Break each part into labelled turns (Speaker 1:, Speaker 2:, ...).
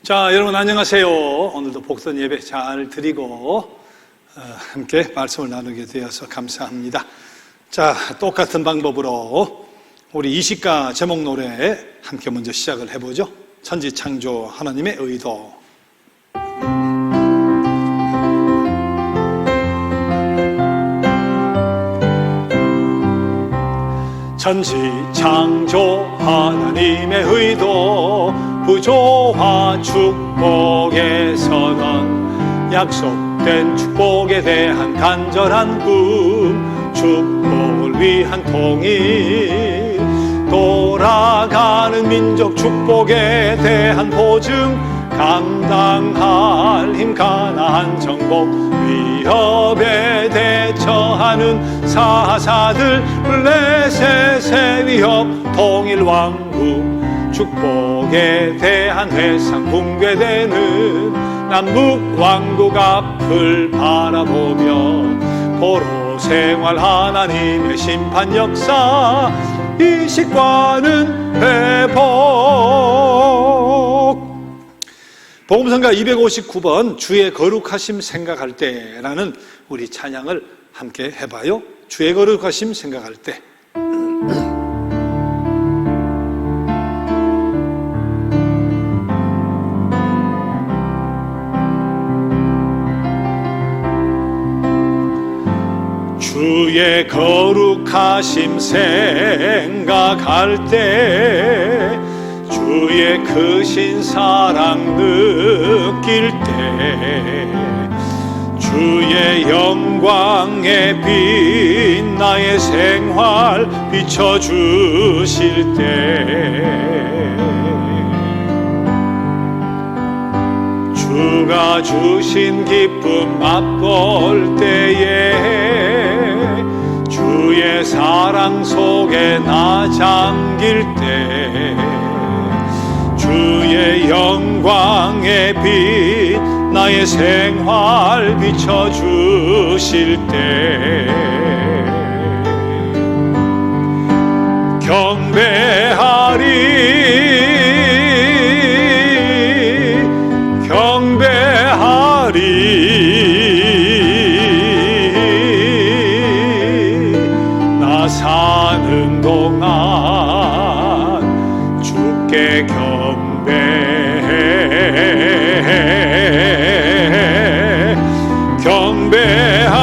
Speaker 1: 자, 여러분 안녕하세요. 오늘도 복선 예배 잘 드리고 함께 말씀을 나누게 되어서 감사합니다. 자, 똑같은 방법으로 우리 이시가 제목 노래 함께 먼저 시작을 해보죠. 천지창조 하나님의 의도. 천지창조 하나님의 의도, 구조와 축복에서는 약속된 축복에 대한 간절한 꿈, 축복을 위한 통일, 돌아가는 민족 축복에 대한 보증, 감당할 힘 가나안 정복, 위협에 대처하는 사사들, 블레셋의 위협, 통일 왕국, 축복에 대한 회상 붕괴되는 남북 왕국 앞을 바라보며 포로 생활 하나님의 심판 역사, 이식과는 회복. 복음성가 259번 주의 거룩하심 생각할 때라는 우리 찬양을 함께 해봐요. 주의 거룩하심 생각할 때. 주의 거룩하심 생각할 때, 주의 크신 사랑 느낄 때, 주의 영광의 빛 나의 생활 비춰주실 때, 주가 주신 기쁨 맛볼 때에, 주의 사랑 속에 나 잠길 때, 주의 영광의 빛 나의 생활 비춰주실 때, 경배하리, 경배하리. 나 사는 동안 주께 경배하리, 경배하리.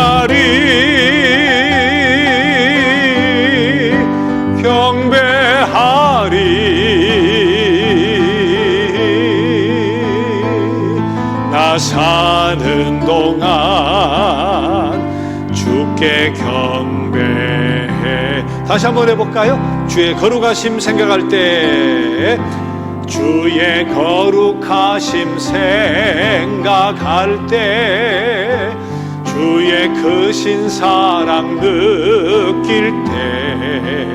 Speaker 1: 나 사는 동안 주께 경배해. 다시 한번 해볼까요? 주의 거룩하심 생각할 때, 주의 거룩하심 생각할 때, 주의 크신 사랑 느낄 때,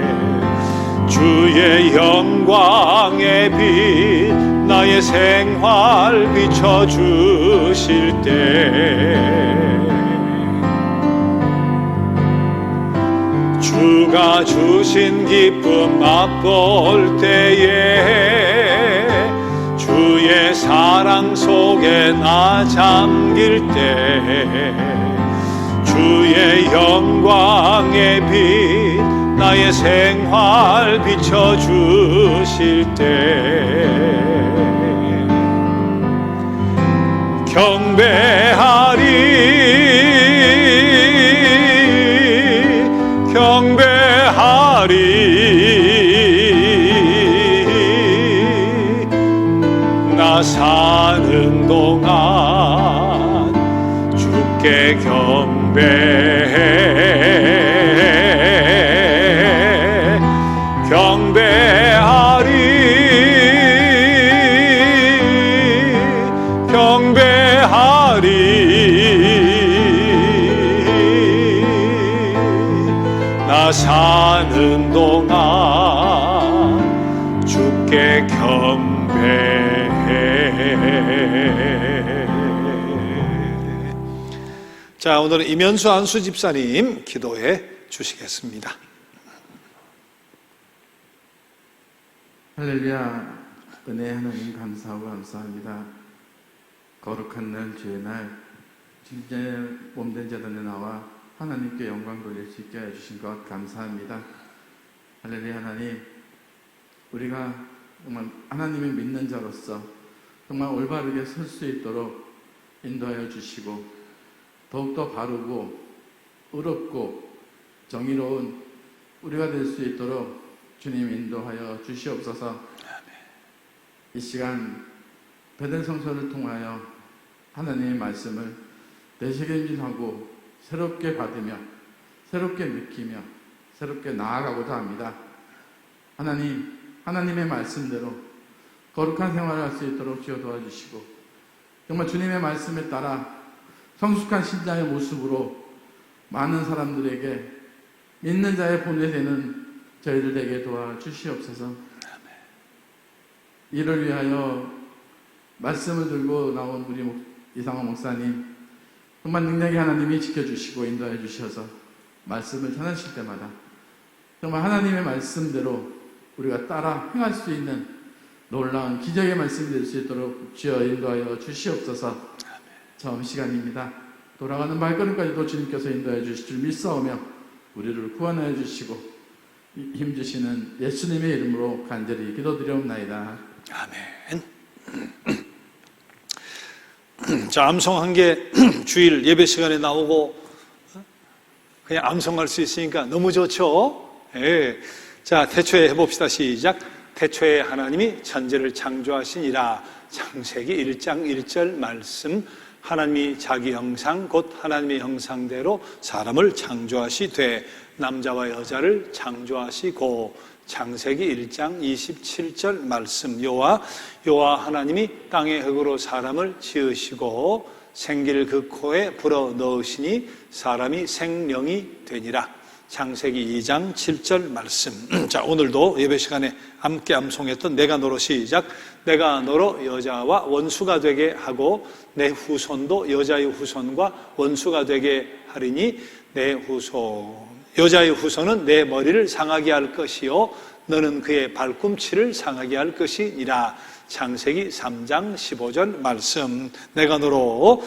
Speaker 1: 주의 영광의 빛 나의 생활 비춰주실 때, 주가 주신 기쁨 맛볼 때에, 주의 사랑 속에 나 잠길 때, 주의 영광의 빛 나의 생활 비춰주실 때, 경배하리, 경배하리. 나 사는 동안 주께 경배해, 경배하리, 경배하리. 나 사는 동안 주께 경배해. 자, 오늘은 이면수 안수 집사님 기도해 주시겠습니다.
Speaker 2: 할렐루야. 은혜 하나님 감사하고 감사합니다. 거룩한 날 주의 날 진짜 몸된 자단에 나와 하나님께 영광 돌릴 수 있게 해주신 것 감사합니다. 할렐루야. 하나님, 우리가 정말 하나님을 믿는 자로서 정말 올바르게 설 수 있도록 인도하여 주시고 더욱더 바르고 의롭고 정의로운 우리가 될 수 있도록 주님 인도하여 주시옵소서. 이 시간 베델 성서를 통하여 하나님의 말씀을 되새김질하고 새롭게 받으며 새롭게 느끼며 새롭게 나아가고자 합니다. 하나님, 하나님의 말씀대로 거룩한 생활을 할 수 있도록 주여 도와주시고 정말 주님의 말씀에 따라 성숙한 신자의 모습으로 많은 사람들에게 믿는 자의 본이 되는 저희들 되게 도와주시옵소서. 이를 위하여 말씀을 들고 나온 우리 이상호 목사님, 정말 능력의 하나님이 지켜주시고 인도해 주셔서 말씀을 전하실 때마다 정말 하나님의 말씀대로 우리가 따라 행할 수 있는 놀라운 기적의 말씀이 될 수 있도록 주여 인도하여 주시옵소서. 처음 시간입니다. 돌아가는 발걸음까지도 주님께서 인도해 주실 줄 믿사오며 우리를 구원하여 주시고 힘주시는 예수님의 이름으로 간절히 기도드리옵나이다.
Speaker 1: 아멘. 자, 암송한 게 주일 예배 시간에 나오고 그냥 암송할 수 있으니까 너무 좋죠? 예. 자, 태초에 해봅시다. 시작. 태초에 하나님이 천지를 창조하시니라. 창세기 1장 1절 말씀. 하나님이 자기 형상 곧 하나님의 형상대로 사람을 창조하시되 남자와 여자를 창조하시고. 창세기 1장 27절 말씀. 여호와 하나님이 땅의 흙으로 사람을 지으시고 생기를 그 코에 불어 넣으시니 사람이 생명이 되니라. 창세기 2장 7절 말씀. 자, 오늘도 예배 시간에 함께 암송했던 내가 너로 시작. 내가 너로 여자와 원수가 되게 하고 내 후손도 여자의 후손과 원수가 되게 하리니 내 후손 여자의 후손은 내 머리를 상하게 할 것이요 너는 그의 발꿈치를 상하게 할 것이니라. 창세기 3장 15절 말씀. 내가 너로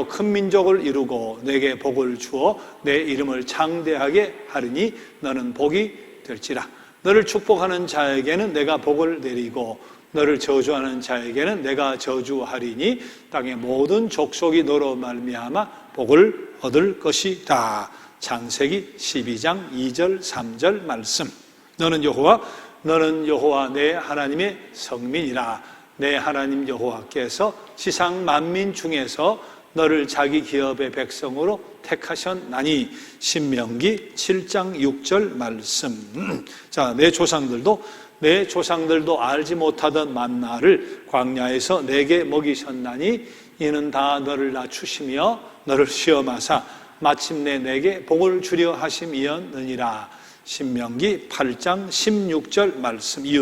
Speaker 1: 큰 민족을 이루고 내게 복을 주어 내 이름을 창대하게 하리니 너는 복이 될지라. 너를 축복하는 자에게는 내가 복을 내리고 너를 저주하는 자에게는 내가 저주하리니 땅의 모든 족속이 너로 말미암아 복을 얻을 것이다. 창세기 12장 2절 3절 말씀. 너는 여호와 내 하나님의 성민이라. 내 하나님 여호와께서 지상 만민 중에서 너를 자기 기업의 백성으로 택하셨나니. 신명기 7장 6절 말씀. 자, 내 조상들도 알지 못하던 만나를 광야에서 내게 먹이셨나니 이는 다 너를 낮추시며 너를 시험하사 마침내 내게 복을 주려 하심이었느니라. 신명기 8장 16절 말씀. 이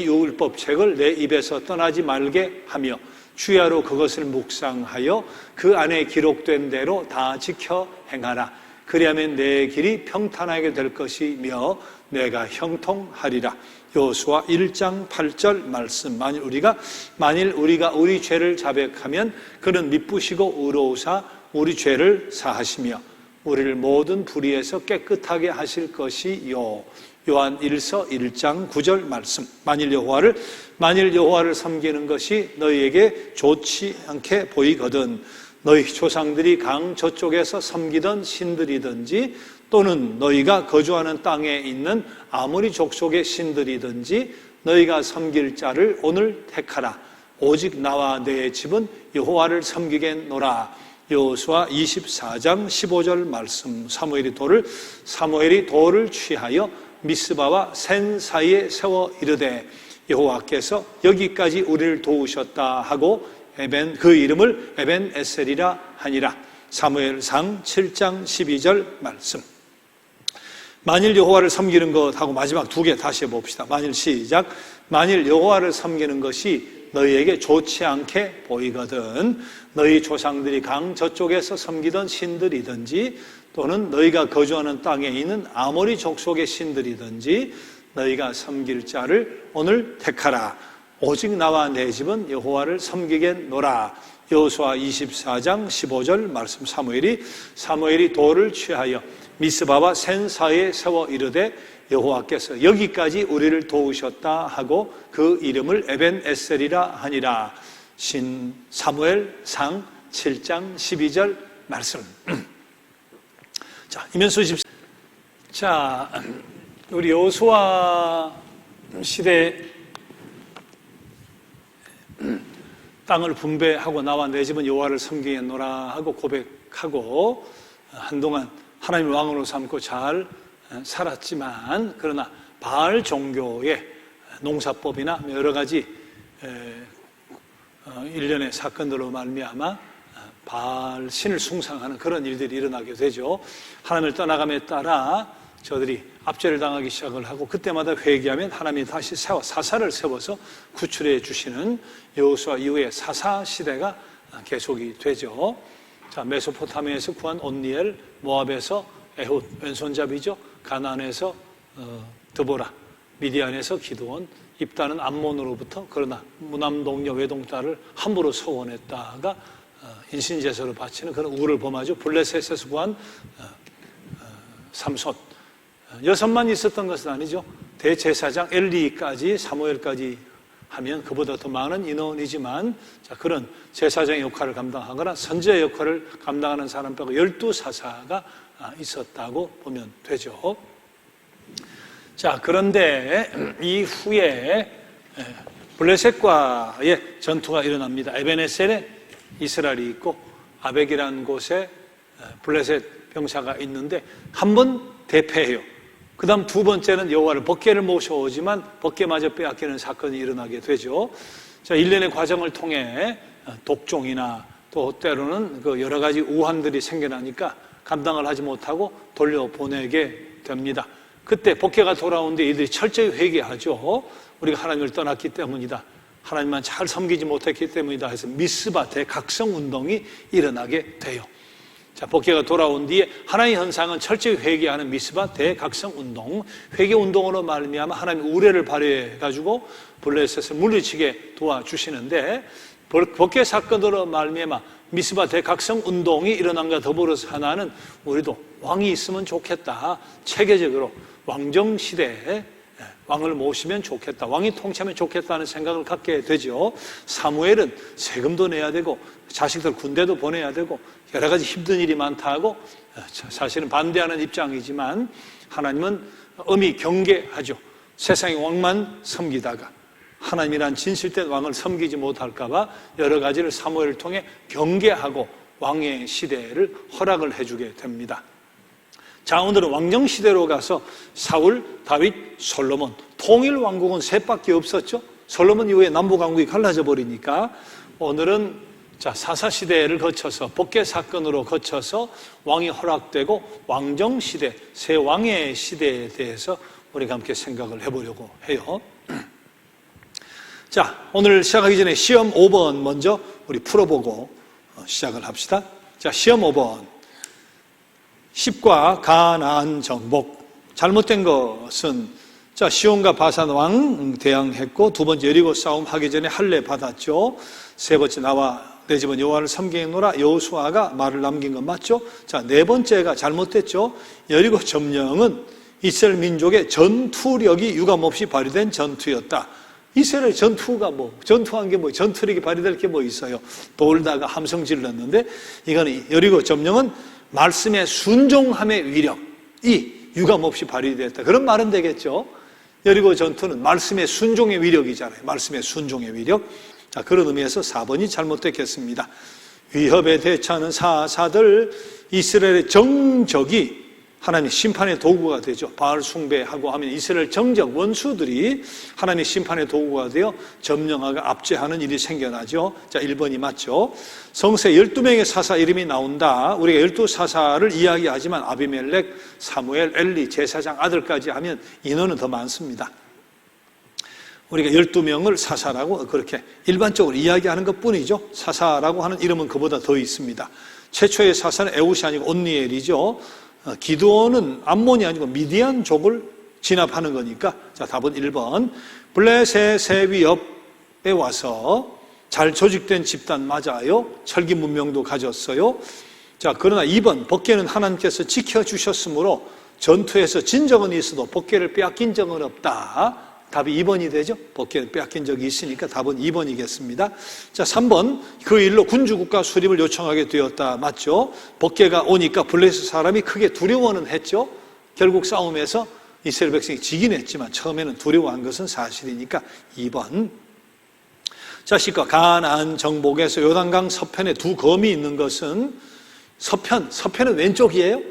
Speaker 1: 율법책을 내 입에서 떠나지 말게 하며 주야로 그것을 묵상하여 그 안에 기록된 대로 다 지켜 행하라. 그리하면 내 길이 평탄하게 될 것이며 내가 형통하리라. 여호수아 1장 8절 말씀. 만일 우리가 우리 죄를 자백하면 그는 미쁘시고 의로우사 우리 죄를 사하시며 우리를 모든 불의에서 깨끗하게 하실 것이요. 요한 1서 1장 9절 말씀. 만일 여호와를 섬기는 것이 너희에게 좋지 않게 보이거든 너희 조상들이 강 저쪽에서 섬기던 신들이든지 또는 너희가 거주하는 땅에 있는 아무리 족속의 신들이든지 너희가 섬길 자를 오늘 택하라. 오직 나와 내 집은 여호와를 섬기겠노라. 여호수아 24장 15절 말씀. 사무엘이 돌을 취하여 미스바와 센 사이에 세워 이르되 여호와께서 여기까지 우리를 도우셨다 하고 그 이름을 에벤 에셀이라 하니라. 사무엘상 7장 12절 말씀. 만일 여호와를 섬기는 것하고 마지막 두 개 다시 해봅시다. 만일 여호와를 섬기는 것이 너희에게 좋지 않게 보이거든 너희 조상들이 강 저쪽에서 섬기던 신들이든지 또는 너희가 거주하는 땅에 있는 아모리 족속의 신들이든지 너희가 섬길 자를 오늘 택하라. 오직 나와 내 집은 여호와를 섬기겠노라. 여호수아 24장 15절 말씀. 사무엘이 돌을 취하여 미스바와 센 사이에 세워 이르되 여호와께서 여기까지 우리를 도우셨다 하고 그 이름을 에벤에셀이라 하니라. 신 사무엘상 7장 12절 말씀. 자, 이면수 14. 자, 우리 여호수아 시대 땅을 분배하고 나와 내 집은 여호와를 섬기겠노라 하고 고백하고 한동안 하나님을 왕으로 삼고 잘 살았지만, 그러나 바알 종교의 농사법이나 여러 가지 일련의 사건들로 말미암아 바알 신을 숭상하는 그런 일들이 일어나게 되죠. 하나님을 떠나감에 따라 저들이 압제를 당하기 시작을 하고, 그때마다 회개하면 하나님이 다시 사사를 세워서 구출해 주시는 여호수아 이후에 사사 시대가 계속이 되죠. 자, 메소포타미아에서 구한 온니엘, 모압에서 에훗 왼손잡이죠. 가나안에서 드보라, 미디안에서 기드온, 입다는 암몬으로부터, 그러나 무남동녀 외동딸을 함부로 서원했다가 인신제사로 바치는 그런 우를 범하죠. 블레셋에서 구한 삼손. 6만 있었던 것은 아니죠. 대제사장 엘리까지, 사무엘까지 하면 그보다 더 많은 인원이지만, 자, 그런 제사장의 역할을 감당하거나 선지자의 역할을 감당하는 사람 빼고 12사사가 있었다고 보면 되죠. 자, 그런데 이후에 블레셋과의 전투가 일어납니다. 에벤에셀에 이스라엘이 있고 아벡이라는 곳에 블레셋 병사가 있는데 한 번 대패해요. 그 다음 두 번째는 여호와를 법궤를 모셔오지만 법궤마저 빼앗기는 사건이 일어나게 되죠. 자, 일련의 과정을 통해 독종이나 또 때로는 그 여러 가지 우환들이 생겨나니까 감당을 하지 못하고 돌려보내게 됩니다. 그때 법궤가 돌아오는데 이들이 철저히 회개하죠. 우리가 하나님을 떠났기 때문이다, 하나님만 잘 섬기지 못했기 때문이다 해서 미스바 대각성 운동이 일어나게 돼요. 자, 법궤가 돌아온 뒤에 하나님의 현상은 철저히 회개하는 미스바 대각성 운동, 회개 운동으로 말미암아 하나님 우레를 발휘해 가지고 블레셋을 물리치게 도와주시는데, 법궤 사건으로 말미암아 미스바 대각성 운동이 일어난과 더불어서 하나는 우리도 왕이 있으면 좋겠다, 체계적으로 왕정 시대에 왕을 모시면 좋겠다, 왕이 통치하면 좋겠다는 생각을 갖게 되죠. 사무엘은 세금도 내야 되고 자식들 군대도 보내야 되고 여러 가지 힘든 일이 많다고 사실은 반대하는 입장이지만, 하나님은 엄히 경계하죠. 세상의 왕만 섬기다가 하나님이란 진실된 왕을 섬기지 못할까 봐 여러 가지를 사무엘을 통해 경계하고 왕의 시대를 허락을 해주게 됩니다. 자, 오늘은 왕정시대로 가서 사울, 다윗, 솔로몬, 통일 왕국은 셋밖에 없었죠. 솔로몬 이후에 남북왕국이 갈라져 버리니까 오늘은 자, 사사시대를 거쳐서 법궤 사건으로 거쳐서 왕이 허락되고 왕정시대, 새 왕의 시대에 대해서 우리가 함께 생각을 해보려고 해요. 자, 오늘 시작하기 전에 시험 5번 먼저 우리 풀어보고 시작을 합시다. 자, 시험 5번. 10과 가나안 정복. 잘못된 것은, 자, 시온과 바산 왕 대항했고, 두 번째 여리고 싸움 하기 전에 할례 받았죠. 세 번째 나와 내 집은 여호와를 섬기노라 여호수아가 말을 남긴 건 맞죠. 자, 네 번째가 잘못됐죠. 여리고 점령은 이스라엘 민족의 전투력이 유감없이 발휘된 전투였다. 이스라엘 전투가 전투한 게 전투력이 발휘될 게 있어요. 돌다가 함성 질렀는데, 이거는 여리고 점령은 말씀의 순종함의 위력이 유감없이 발휘됐다, 그런 말은 되겠죠. 여리고 전투는 말씀의 순종의 위력이잖아요. 말씀의 순종의 위력. 자, 그런 의미에서 4번이 잘못됐겠습니다. 위협에 대처하는 사사들, 이스라엘의 정적이 하나님의 심판의 도구가 되죠. 바알 숭배하고 하면 이스라엘 정적 원수들이 하나님의 심판의 도구가 되어 점령하고 압제하는 일이 생겨나죠. 자, 1번이 맞죠. 성서 12명의 사사 이름이 나온다. 우리가 12사사를 이야기하지만 아비멜렉, 사무엘, 엘리, 제사장 아들까지 하면 인원은 더 많습니다. 우리가 12명을 사사라고 그렇게 일반적으로 이야기하는 것뿐이죠. 사사라고 하는 이름은 그보다 더 있습니다. 최초의 사사는 에훗이 아니고 온니엘이죠. 기드온은 암몬이 아니고 미디안족을 진압하는 거니까. 자, 답은 1번. 블레셋의 위협에 와서 잘 조직된 집단 맞아요. 철기 문명도 가졌어요. 자, 그러나 2번, 법궤는 하나님께서 지켜주셨으므로 전투에서 진 적은 있어도 법궤를 빼앗긴 적은 없다. 답이 2번이 되죠. 법궤를 빼앗긴 적이 있으니까 답은 2번이겠습니다. 자, 3번, 그 일로 군주국가 수립을 요청하게 되었다. 맞죠? 법궤가 오니까 블레셋 사람이 크게 두려워는 했죠. 결국 싸움에서 이스라엘 백성이 지긴 했지만 처음에는 두려워한 것은 사실이니까 2번. 자, 10과 가나안 정복에서 요단강 서편에 두 검이 있는 것은 서편은 왼쪽이에요.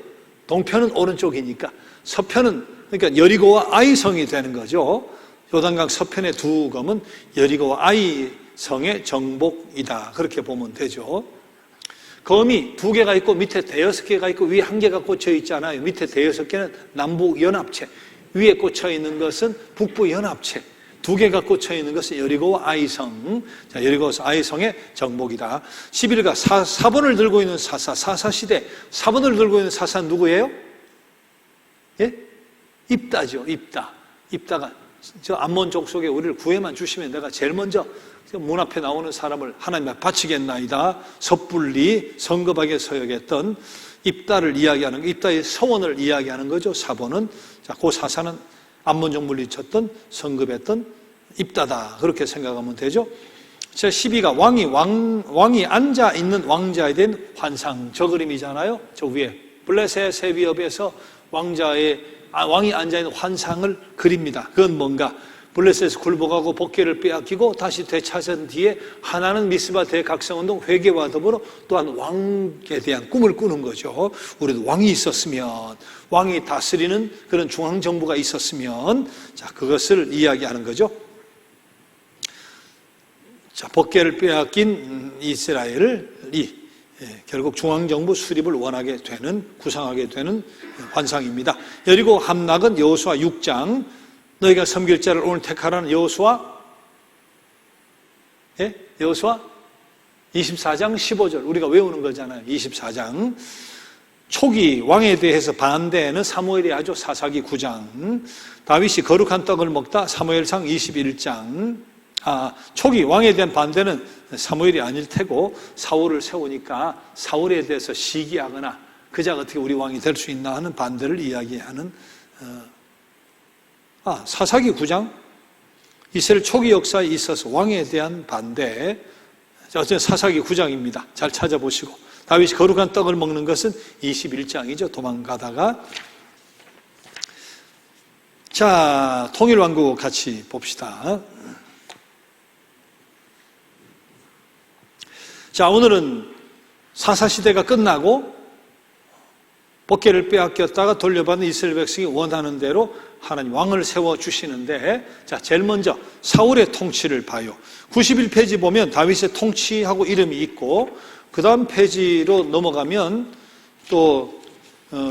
Speaker 1: 동편은 오른쪽이니까 서편은 그러니까 여리고와 아이성이 되는 거죠. 요단강 서편의 두 검은 여리고와 아이성의 정복이다. 그렇게 보면 되죠. 검이 2개가 있고 밑에 6개가 있고 위에 1개가 꽂혀 있잖아요. 밑에 6개는 남북연합체, 위에 꽂혀 있는 것은 북부연합체, 2개가 꽂혀 있는 것은 여리고와 아이성. 자, 여리고와 아이성의 정복이다. 11가 4번을 들고 있는 사사시대 4번을 들고 있는 사사는 누구예요? 예? 입다죠. 입다가 저 암몬 족속에 우리를 구해만 주시면 내가 제일 먼저 문 앞에 나오는 사람을 하나님 앞에 바치겠나이다. 섣불리 성급하게 서역했던 입다를 이야기하는, 입다의 서원을 이야기하는 거죠. 4번은. 자, 그 사사는 암몬족 물리쳤던 성급했던 입다다. 그렇게 생각하면 되죠. 자, 12가 왕이 앉아 있는 왕자에 대한 환상. 저 그림이잖아요. 저 위에 블레셋의 위협에서 왕이 앉아 있는 환상을 그립니다. 그건 뭔가? 블레셋에서 굴복하고 법궤를 빼앗기고 다시 되찾은 뒤에 하나는 미스바 대각성운동 회개와 더불어 또한 왕에 대한 꿈을 꾸는 거죠. 우리도 왕이 있었으면, 왕이 다스리는 그런 중앙정부가 있었으면, 자, 그것을 이야기하는 거죠. 자, 법궤를 빼앗긴 이스라엘이 결국 중앙정부 수립을 원하게 되는, 구상하게 되는 환상입니다. 여리고 함락은 여호수아 6장, 너희가 섬길 자를 오늘 택하라는 여호수아 24장 15절 우리가 외우는 거잖아요. 24장. 초기 왕에 대해서 반대는 사무엘이 하죠. 사사기 9장. 다윗이 거룩한 떡을 먹다 사무엘상 21장. 초기 왕에 대한 반대는 사무엘이 아닐 테고 사울을 세우니까 사울에 대해서 시기하거나 그자가 어떻게 우리 왕이 될 수 있나 하는 반대를 이야기하는 사사기 9장. 이스라엘 초기 역사에 있어서 왕에 대한 반대. 어쨌든 사사기 9장입니다. 잘 찾아보시고. 다윗이 거룩한 떡을 먹는 것은 21장이죠. 도망가다가. 자, 통일왕국 같이 봅시다. 자, 오늘은 사사시대가 끝나고 법궤를 빼앗겼다가 돌려받은 이스라엘 백성이 원하는 대로 하나님 왕을 세워주시는데, 자, 제일 먼저 사울의 통치를 봐요. 91페이지 보면 다윗의 통치하고 이름이 있고, 그 다음 페이지로 넘어가면 또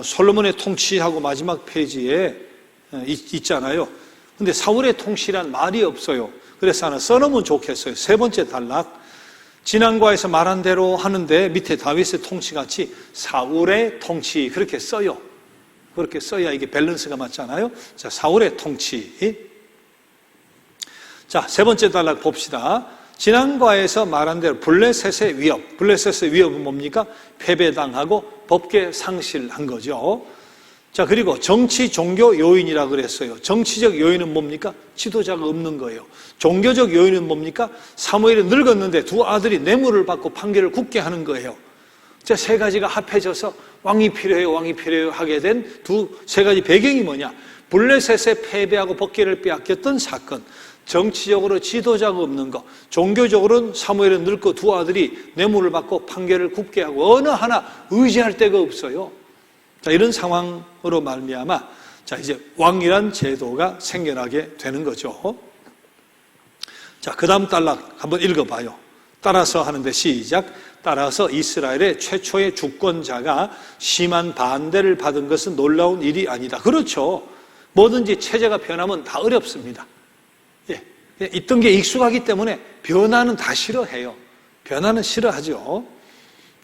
Speaker 1: 솔로몬의 통치하고 마지막 페이지에 있잖아요. 근데 사울의 통치란 말이 없어요. 그래서 하나 써놓으면 좋겠어요. 세 번째 단락. 지난과에서 말한 대로 하는데 밑에 다윗의 통치같이 사울의 통치 그렇게 써요. 그렇게 써야 이게 밸런스가 맞잖아요. 자, 사울의 통치. 자, 세 번째 단락 봅시다. 지난과에서 말한 대로 블레셋의 위협. 블레셋의 위협은 뭡니까? 패배당하고 법궤 상실한 거죠. 자, 그리고 정치, 종교 요인이라고 그랬어요. 정치적 요인은 뭡니까? 지도자가 없는 거예요. 종교적 요인은 뭡니까? 사무엘이 늙었는데 두 아들이 뇌물을 받고 판결을 굳게 하는 거예요. 자, 세 가지가 합해져서 왕이 필요해요 하게 된 세 가지 배경이 뭐냐? 블레셋의 패배하고 법궤를 빼앗겼던 사건. 정치적으로 지도자가 없는 거. 종교적으로는 사무엘은 늙고 두 아들이 뇌물을 받고 판결을 굳게 하고 어느 하나 의지할 데가 없어요. 자, 이런 상황으로 말미암아 자, 이제 왕이란 제도가 생겨나게 되는 거죠. 자, 그 다음 단락 한번 읽어봐요. 따라서 하는데 시작. 따라서 이스라엘의 최초의 주권자가 심한 반대를 받은 것은 놀라운 일이 아니다. 그렇죠. 뭐든지 체제가 변하면 다 어렵습니다. 예, 있던 게 익숙하기 때문에 변화는 다 싫어해요. 변화는 싫어하죠.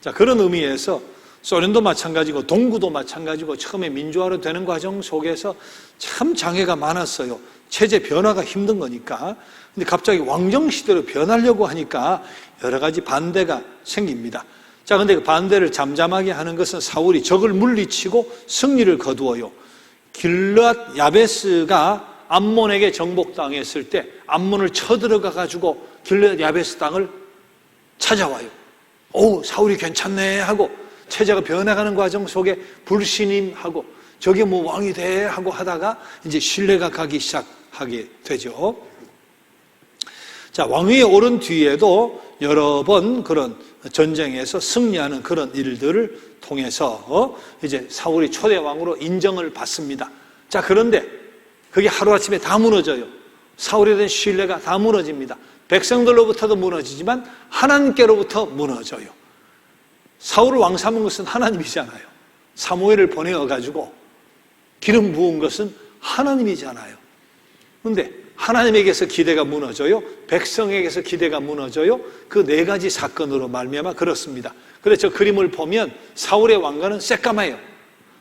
Speaker 1: 자, 그런 의미에서 소련도 마찬가지고 동구도 마찬가지고 처음에 민주화로 되는 과정 속에서 참 장애가 많았어요. 체제 변화가 힘든 거니까. 근데 갑자기 왕정시대로 변하려고 하니까 여러 가지 반대가 생깁니다. 자, 근데 그 반대를 잠잠하게 하는 것은 사울이 적을 물리치고 승리를 거두어요. 길르앗 야베스가 암몬에게 정복당했을 때 암몬을 쳐들어가 가지고 길르앗 야베스 땅을 찾아와요. 오, 사울이 괜찮네 하고 체제가 변해가는 과정 속에 불신임하고 저게 뭐 왕이 돼 하고 하다가 이제 신뢰가 가기 시작하게 되죠. 자, 왕위에 오른 뒤에도 여러 번 그런 전쟁에서 승리하는 그런 일들을 통해서 이제 사울이 초대 왕으로 인정을 받습니다. 자, 그런데 그게 하루아침에 다 무너져요. 사울에 대한 신뢰가 다 무너집니다. 백성들로부터도 무너지지만 하나님께로부터 무너져요. 사울을 왕 삼은 것은 하나님이잖아요. 사무엘을 보내어가지고 기름 부은 것은 하나님이잖아요. 그런데 하나님에게서 기대가 무너져요. 백성에게서 기대가 무너져요. 그 네 가지 사건으로 말미암아 그렇습니다. 그래서 저 그림을 보면 사울의 왕관은 새까매요.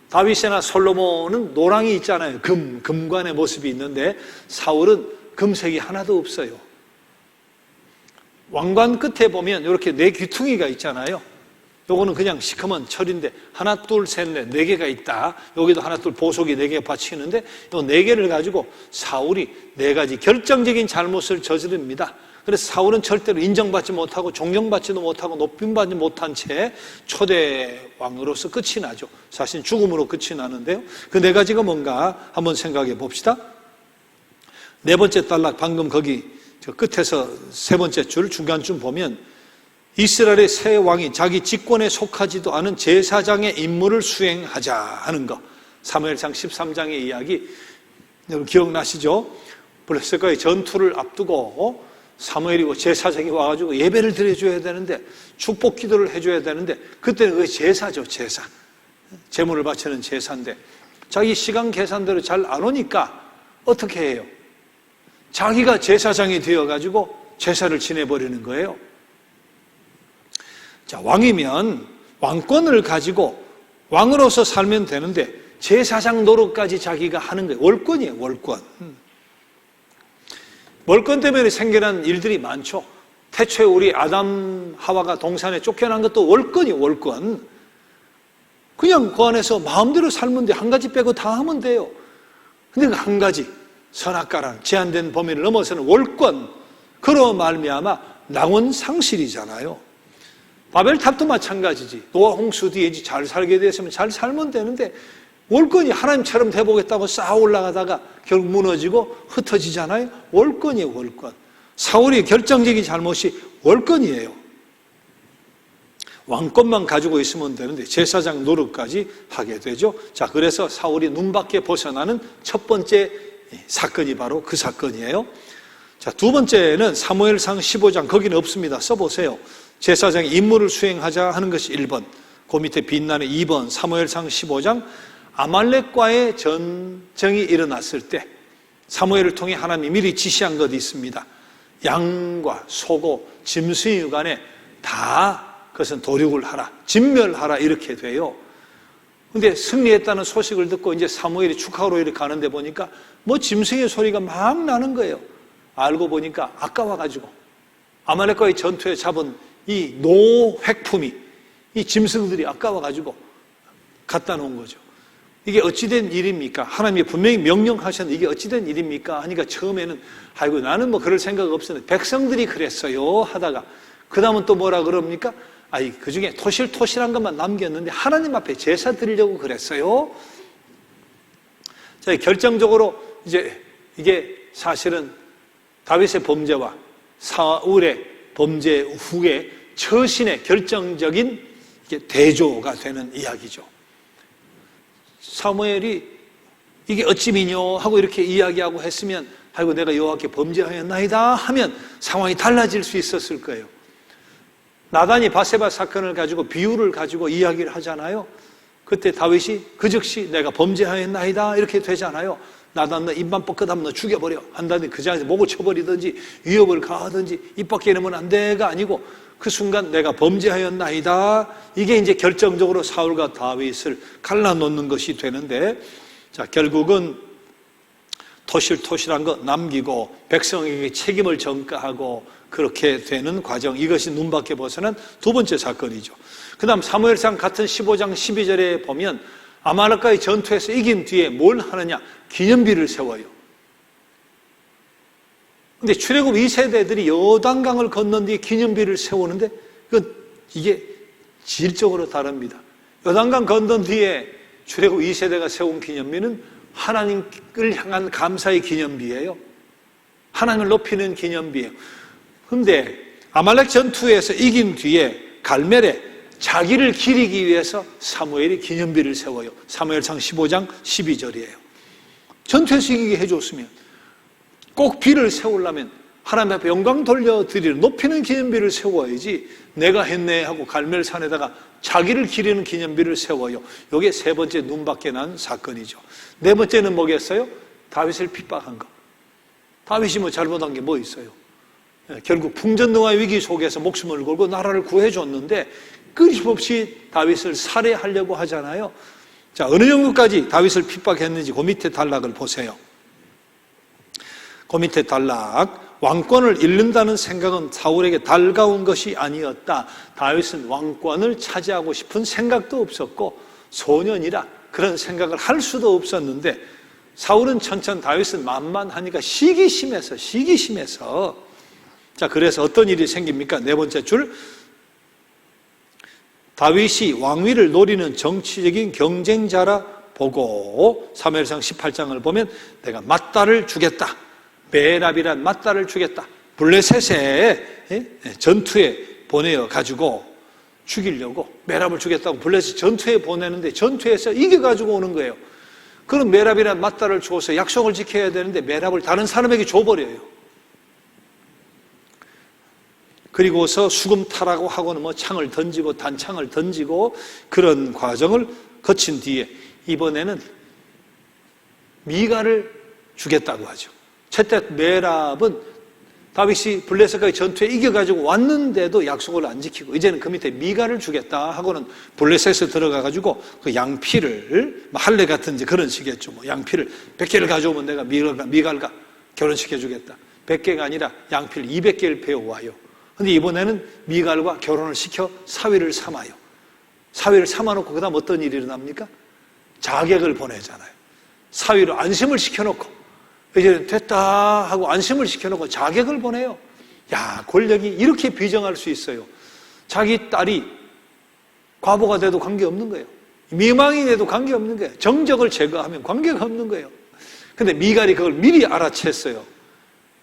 Speaker 1: 다윗이나 솔로몬은 노랑이 있잖아요. 금관의 모습이 있는데 사울은 금색이 하나도 없어요. 왕관 끝에 보면 이렇게 네 귀퉁이가 있잖아요. 요거는 그냥 시커먼 철인데 하나, 둘, 셋, 넷, 네 개가 있다. 여기도 하나, 둘, 보석이 네 개가 받치는데 요 네 개를 가지고 사울이 네 가지 결정적인 잘못을 저지릅니다. 그래서 사울은 절대로 인정받지 못하고 존경받지도 못하고 높임받지 못한 채 초대 왕으로서 끝이 나죠. 사실 죽음으로 끝이 나는데요. 그 네 가지가 뭔가 한번 생각해 봅시다. 네 번째 단락 방금 거기 저 끝에서 세 번째 줄 중간쯤 보면 이스라엘의 새 왕이 자기 직권에 속하지도 않은 제사장의 임무를 수행하자 하는 것. 사무엘상 13장의 이야기 여러분 기억나시죠? 블레셋과의 전투를 앞두고 사무엘이고 제사장이 와가지고 예배를 드려줘야 되는데 축복 기도를 해줘야 되는데 그때는 그게 제사죠. 제사. 제물을 바치는 제사인데 자기 시간 계산대로 잘 안 오니까 어떻게 해요? 자기가 제사장이 되어가지고 제사를 지내버리는 거예요. 자, 왕이면 왕권을 가지고 왕으로서 살면 되는데 제사장 노릇까지 자기가 하는 거예요. 월권이에요, 월권. 월권 때문에 생겨난 일들이 많죠. 태초에 우리 아담 하와가 동산에 쫓겨난 것도 월권이에요, 월권. 그냥 그 안에서 마음대로 살면 돼. 한 가지 빼고 다 하면 돼요. 근데 그 한 가지 선악과라는 제한된 범위를 넘어서는 월권. 그로 말미암아 낙원 상실이잖아요. 바벨탑도 마찬가지지. 노아 홍수 뒤에 잘 살게 됐으면 잘 살면 되는데 월권이 하나님처럼 돼보겠다고 쌓아 올라가다가 결국 무너지고 흩어지잖아요. 월권이에요, 월권. 사울이 결정적인 잘못이 월권이에요. 왕권만 가지고 있으면 되는데 제사장 노릇까지 하게 되죠. 자, 그래서 사울이 눈밖에 벗어나는 첫 번째 사건이 바로 그 사건이에요. 자, 두 번째는 사무엘상 15장 거기는 없습니다. 써보세요. 제사장의 임무를 수행하자 하는 것이 1번, 그 밑에 빛나는 2번 사무엘상 15장 아말렉과의 전쟁이 일어났을 때 사무엘을 통해 하나님이 미리 지시한 것이 있습니다. 양과 소고 짐승의 간에 다 그것은 도륙을 하라, 진멸하라 이렇게 돼요. 근데 승리했다는 소식을 듣고 이제 사무엘이 축하로 이렇게 가는데 보니까 뭐 짐승의 소리가 막 나는 거예요. 알고 보니까 아까워가지고 아말렉과의 전투에 잡은 이 노획품이 이 짐승들이 아까워가지고 갖다 놓은 거죠. 이게 어찌된 일입니까? 하나님이 분명히 명령하셨는데 이게 어찌된 일입니까? 하니까 처음에는 아이고 나는 뭐 그럴 생각 없었는데 백성들이 그랬어요 하다가 그 다음은 또 뭐라 그럽니까? 아이 그 중에 토실토실한 것만 남겼는데 하나님 앞에 제사 드리려고 그랬어요. 자, 결정적으로 이제 이게 사실은 다윗의 범죄와 사울의 범죄 후에 처신의 결정적인 대조가 되는 이야기죠. 사무엘이 이게 어찌미뇨 하고 이렇게 이야기하고 했으면 아이고 내가 여호와께 범죄하였나이다 하면 상황이 달라질 수 있었을 거예요. 나단이 바세바 사건을 가지고 비유를 가지고 이야기를 하잖아요. 그때 다윗이 그 즉시 내가 범죄하였나이다 이렇게 되잖아요. 나단 너 입만 뻗거다면 너 죽여버려 한다든지 그 장에서 목을 쳐버리든지 위협을 가하든지 입 밖에 내면 안 돼가 아니고 그 순간 내가 범죄하였나이다. 이게 이제 결정적으로 사울과 다윗을 갈라놓는 것이 되는데, 자, 결국은 토실토실한 거 남기고 백성에게 책임을 전가하고 그렇게 되는 과정, 이것이 눈밖에 벗어난 두 번째 사건이죠. 그 다음 사무엘상 같은 15장 12절에 보면 아말렉과의 전투에서 이긴 뒤에 뭘 하느냐? 기념비를 세워요. 근데 출애굽 2세대들이 요단강을 건넌 뒤에 기념비를 세우는데 이게 질적으로 다릅니다. 요단강 건넌 뒤에 출애굽 2세대가 세운 기념비는 하나님을 향한 감사의 기념비예요. 하나님을 높이는 기념비예요. 그런데 아말렉 전투에서 이긴 뒤에 갈멜에 자기를 기리기 위해서 사무엘이 기념비를 세워요. 사무엘상 15장 12절이에요. 전투에서 이기게 해줬으면 꼭 비를 세우려면 하나님 앞에 영광 돌려드리는 높이는 기념비를 세워야지 내가 했네 하고 갈멜산에다가 자기를 기리는 기념비를 세워요. 이게 세 번째 눈밖에 난 사건이죠. 네 번째는 뭐겠어요? 다윗을 핍박한 거. 다윗이 뭐 잘못한 게 뭐 있어요? 결국 풍전등화의 위기 속에서 목숨을 걸고 나라를 구해줬는데 끊임없이 다윗을 살해하려고 하잖아요. 자, 어느 정도까지 다윗을 핍박했는지 그 밑에 단락을 보세요. 그 밑에 단락, 왕권을 잃는다는 생각은 사울에게 달가운 것이 아니었다. 다윗은 왕권을 차지하고 싶은 생각도 없었고 소년이라 그런 생각을 할 수도 없었는데 사울은 천천, 다윗은 만만하니까 시기심에서 자, 그래서 어떤 일이 생깁니까? 네 번째 줄, 다윗이 왕위를 노리는 정치적인 경쟁자라 보고 사무엘상 18장을 보면 내가 맞다를 주겠다. 메랍이란 맞다를 주겠다. 블레셋에 전투에 보내어 가지고 죽이려고 메랍을 주겠다고 블레셋 전투에 보내는데 전투에서 이겨가지고 오는 거예요. 그럼 메랍이란 맞다를 주어서 약속을 지켜야 되는데 메랍을 다른 사람에게 줘버려요. 그리고서 수금타라고 하고는 뭐 창을 던지고 단창을 던지고 그런 과정을 거친 뒤에 이번에는 미갈을 주겠다고 하죠. 첫째 메랍은 다윗이 블레셋과의 전투에 이겨가지고 왔는데도 약속을 안 지키고 이제는 그 밑에 미갈을 주겠다 하고는 블레셋에 들어가가지고 그 양피를 할례 같은 이제 그런 식이겠죠. 뭐 양피를 100개를 가져오면 내가 미갈과 결혼시켜주겠다. 100개가 아니라 양피를 200개를 배워와요. 근데 이번에는 미갈과 결혼을 시켜 사위를 삼아요. 사위를 삼아놓고 그 다음 어떤 일이 일어납니까? 자객을 보내잖아요. 사위로 안심을 시켜놓고 이제는 됐다 하고 안심을 시켜놓고 자객을 보내요. 야, 권력이 이렇게 비정할 수 있어요. 자기 딸이 과부가 돼도 관계없는 거예요. 미망이 돼도 관계없는 거예요. 정적을 제거하면 관계가 없는 거예요. 근데 미갈이 그걸 미리 알아챘어요.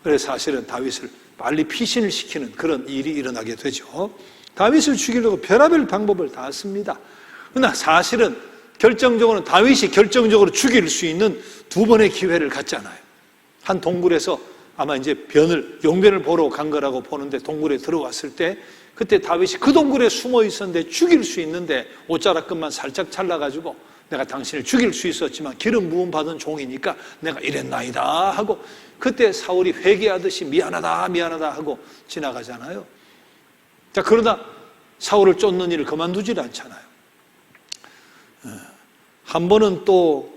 Speaker 1: 그래서 사실은 다윗을 빨리 피신을 시키는 그런 일이 일어나게 되죠. 다윗을 죽이려고 별의별 방법을 다 씁니다. 그러나 사실은 결정적으로는 다윗이 결정적으로 죽일 수 있는 두 번의 기회를 갖잖아요. 한 동굴에서 아마 이제 용변을 보러 간 거라고 보는데 동굴에 들어왔을 때 그때 다윗이 그 동굴에 숨어 있었는데 죽일 수 있는데 옷자락끝만 살짝 잘라가지고 내가 당신을 죽일 수 있었지만 기름 부음 받은 종이니까 내가 이랬나이다 하고 그때 사울이 회개하듯이 미안하다 하고 지나가잖아요. 자, 그러다 사울을 쫓는 일을 그만두질 않잖아요. 한 번은 또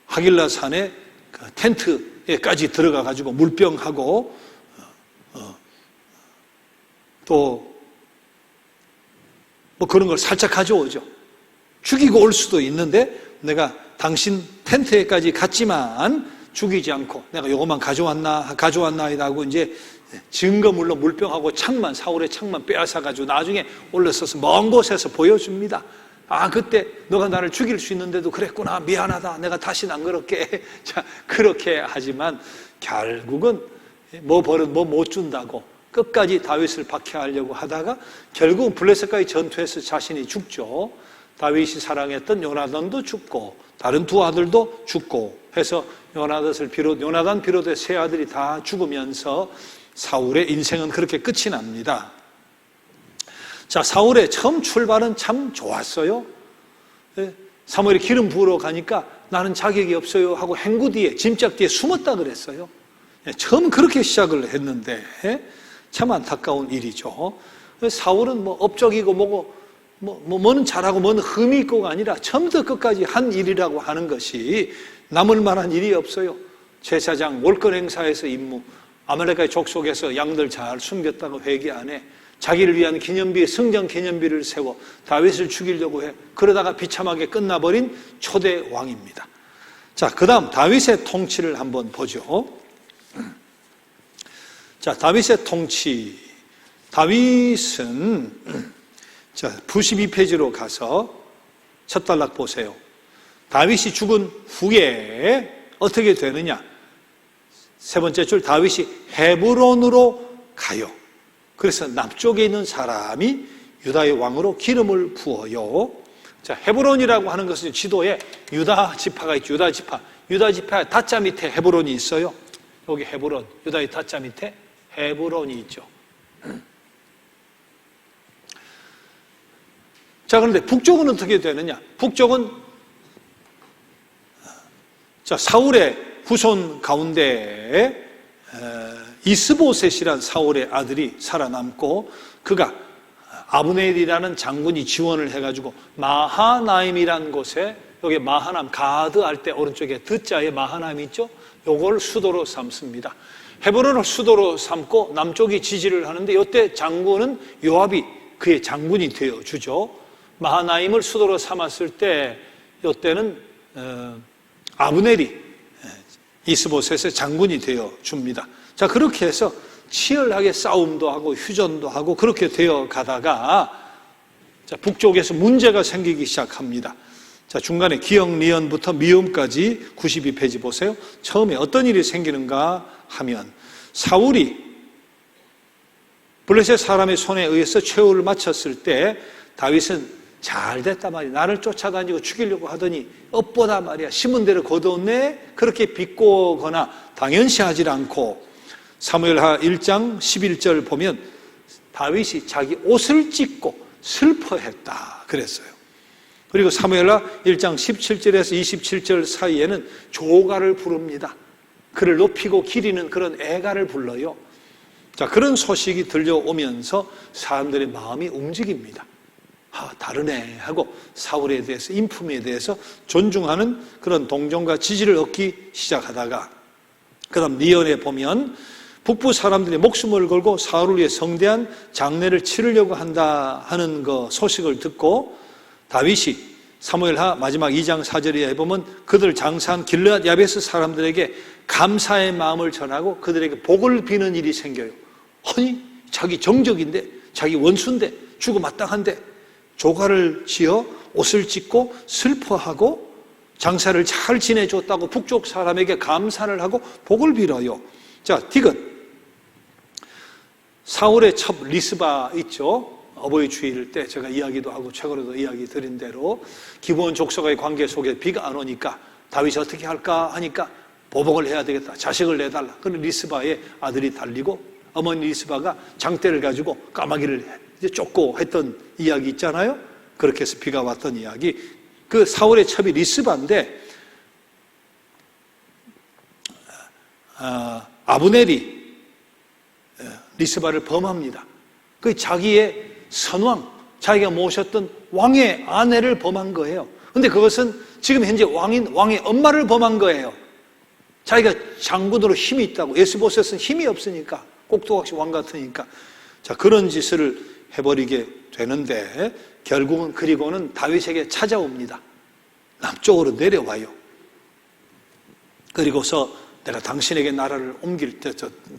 Speaker 1: 하길라 산에 그 텐트에까지 들어가가지고 물병하고 또 뭐 그런 걸 살짝 가져오죠. 죽이고 올 수도 있는데 내가 당신 텐트에까지 갔지만 죽이지 않고 내가 요것만 가져왔나이다 하고 이제 증거물로 물병하고 창만, 사울의 창만 빼앗아가지고 나중에 올라서서 먼 곳에서 보여줍니다. 아, 그때 너가 나를 죽일 수 있는데도 그랬구나. 미안하다. 내가 다시는 안 그럴게. 자, 그렇게 하지만 결국은 뭐 못 준다고 끝까지 다윗을 박해하려고 하다가 결국은 블레셋과의 전투에서 자신이 죽죠. 다윗이 사랑했던 요나단도 죽고 다른 두 아들도 죽고 해서 요나단 비롯해 세 아들이 다 죽으면서 사울의 인생은 그렇게 끝이 납니다. 자, 사울의 처음 출발은 참 좋았어요. 사무엘이 기름 부으러 가니까 나는 자격이 없어요 하고 행구 뒤에, 짐짝 뒤에 숨었다 그랬어요. 처음 그렇게 시작을 했는데 참 안타까운 일이죠. 사울은 뭐 업적이고 뭐는 잘하고 뭐는 흠이 있고가 아니라 처음부터 끝까지 한 일이라고 하는 것이 남을 만한 일이 없어요. 제사장 월권 행사에서 임무, 아말렉의 족속에서 양들 잘 숨겼다고 회개 안 해. 자기를 위한 기념비, 성전 기념비를 세워 다윗을 죽이려고 해. 그러다가 비참하게 끝나버린 초대 왕입니다. 자, 그 다음 다윗의 통치를 한번 보죠. 자, 다윗의 통치. 다윗은 자, 92페이지로 가서 첫 단락 보세요. 다윗이 죽은 후에 어떻게 되느냐? 세 번째 줄, 다윗이 헤브론으로 가요. 그래서 남쪽에 있는 사람이 유다의 왕으로 기름을 부어요. 자, 헤브론이라고 하는 것은 지도에 유다 지파가 있죠. 유다 지파 다짜 밑에 헤브론이 있어요. 여기 헤브론, 유다의 다짜 밑에 헤브론이 있죠. 자, 그런데 북쪽은 어떻게 되느냐? 북쪽은 자, 사울의 후손 가운데 이스보셋이란 사울의 아들이 살아남고 그가 아브넬이라는 장군이 지원을 해가지고 마하나임이라는 곳에, 여기 마하나임, 가드 할 때 오른쪽에 드자에 마하나임이 있죠? 요걸 수도로 삼습니다. 헤브론을 수도로 삼고 남쪽이 지지를 하는데 이때 장군은 요압이 그의 장군이 되어주죠. 마하나임을 수도로 삼았을 때 이때는 아브넬이 이스보셋의 장군이 되어줍니다. 자, 그렇게 해서 치열하게 싸움도 하고 휴전도 하고 그렇게 되어 가다가 자, 북쪽에서 문제가 생기기 시작합니다. 자, 중간에 기역, 리언부터 미음까지 92페이지 보세요. 처음에 어떤 일이 생기는가 하면 사울이 블레셋 사람의 손에 의해서 최후를 마쳤을 때 다윗은 잘 됐단 말이야. 나를 쫓아다니고 죽이려고 하더니 엇보다 말이야. 심은 대로 거두었네. 그렇게 비꼬거나 당연시하지 않고 사무엘하 1장 11절 보면 다윗이 자기 옷을 찢고 슬퍼했다 그랬어요. 그리고 사무엘하 1장 17절에서 27절 사이에는 조가를 부릅니다. 그를 높이고 기리는 그런 애가를 불러요. 자, 그런 소식이 들려오면서 사람들의 마음이 움직입니다. 아, 다르네 하고 사울에 대해서, 인품에 대해서 존중하는 그런 동정과 지지를 얻기 시작하다가 그 다음 리언에 보면 북부 사람들이 목숨을 걸고 사울을 위해 성대한 장례를 치르려고 한다 하는 그 소식을 듣고 다윗이 사무엘하 마지막 2장 4절에 보면 그들 장사한 길르앗 야베스 사람들에게 감사의 마음을 전하고 그들에게 복을 비는 일이 생겨요. 아니, 자기 정적인데, 자기 원수인데, 죽어 마땅한데 조가를 지어 옷을 찢고 슬퍼하고 장사를 잘 지내줬다고 북쪽 사람에게 감사를 하고 복을 빌어요. 자, 디귿. 사울의 첩 리스바 있죠? 어버이 주일 때 제가 이야기도 하고 최근에도 이야기 드린 대로 기브온 족속의 관계 속에 비가 안 오니까 다윗이 어떻게 할까 하니까 보복을 해야 되겠다. 자식을 내달라. 그런 리스바의 아들이 달리고 어머니 리스바가 장대를 가지고 까마귀를 이제 쫓고 했던 이야기 있잖아요. 그렇게 해서 비가 왔던 이야기. 그 사울의 첩이 리스바인데 아브넬이 리스바를 범합니다. 그 자기의 선왕, 자기가 모셨던 왕의 아내를 범한 거예요. 그런데 그것은 지금 현재 왕의 엄마를 범한 거예요. 자기가 장군으로 힘이 있다고. 에스보셋은 힘이 없으니까, 꼭두각시 왕 같으니까. 자, 그런 짓을 해버리게 되는데 결국은 그리고는 다윗에게 찾아옵니다. 남쪽으로 내려와요. 그리고서 내가 당신에게 나라를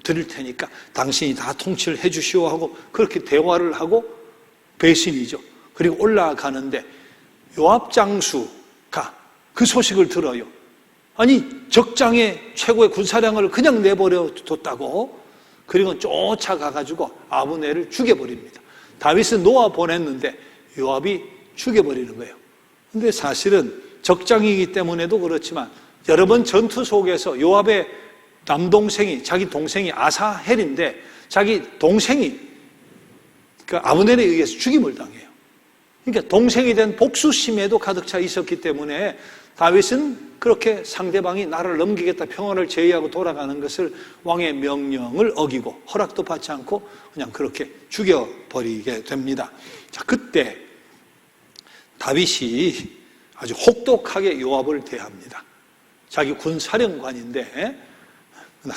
Speaker 1: 드릴 테니까 당신이 다 통치를 해주시오 하고 그렇게 대화를 하고 배신이죠. 그리고 올라가는데 요압 장수가 그 소식을 들어요. 아니, 적장의 최고의 군사량을 그냥 내버려 뒀다고. 그리고 쫓아가가지고 아브넬을 죽여버립니다. 다윗은 놓아 보냈는데 요압이 죽여버리는 거예요. 근데 사실은 적장이기 때문에도 그렇지만 여러 번 전투 속에서 요압의 남동생이, 자기 동생이 아사헬인데 자기 동생이 그 아브넬에 의해서 죽임을 당해요. 그러니까 동생이 된 복수심에도 가득 차 있었기 때문에 다윗은 그렇게 상대방이 나라를 넘기겠다, 평화를 제의하고 돌아가는 것을 왕의 명령을 어기고 허락도 받지 않고 그냥 그렇게 죽여버리게 됩니다. 자, 그때 다윗이 아주 혹독하게 요압을 대합니다. 자기 군사령관인데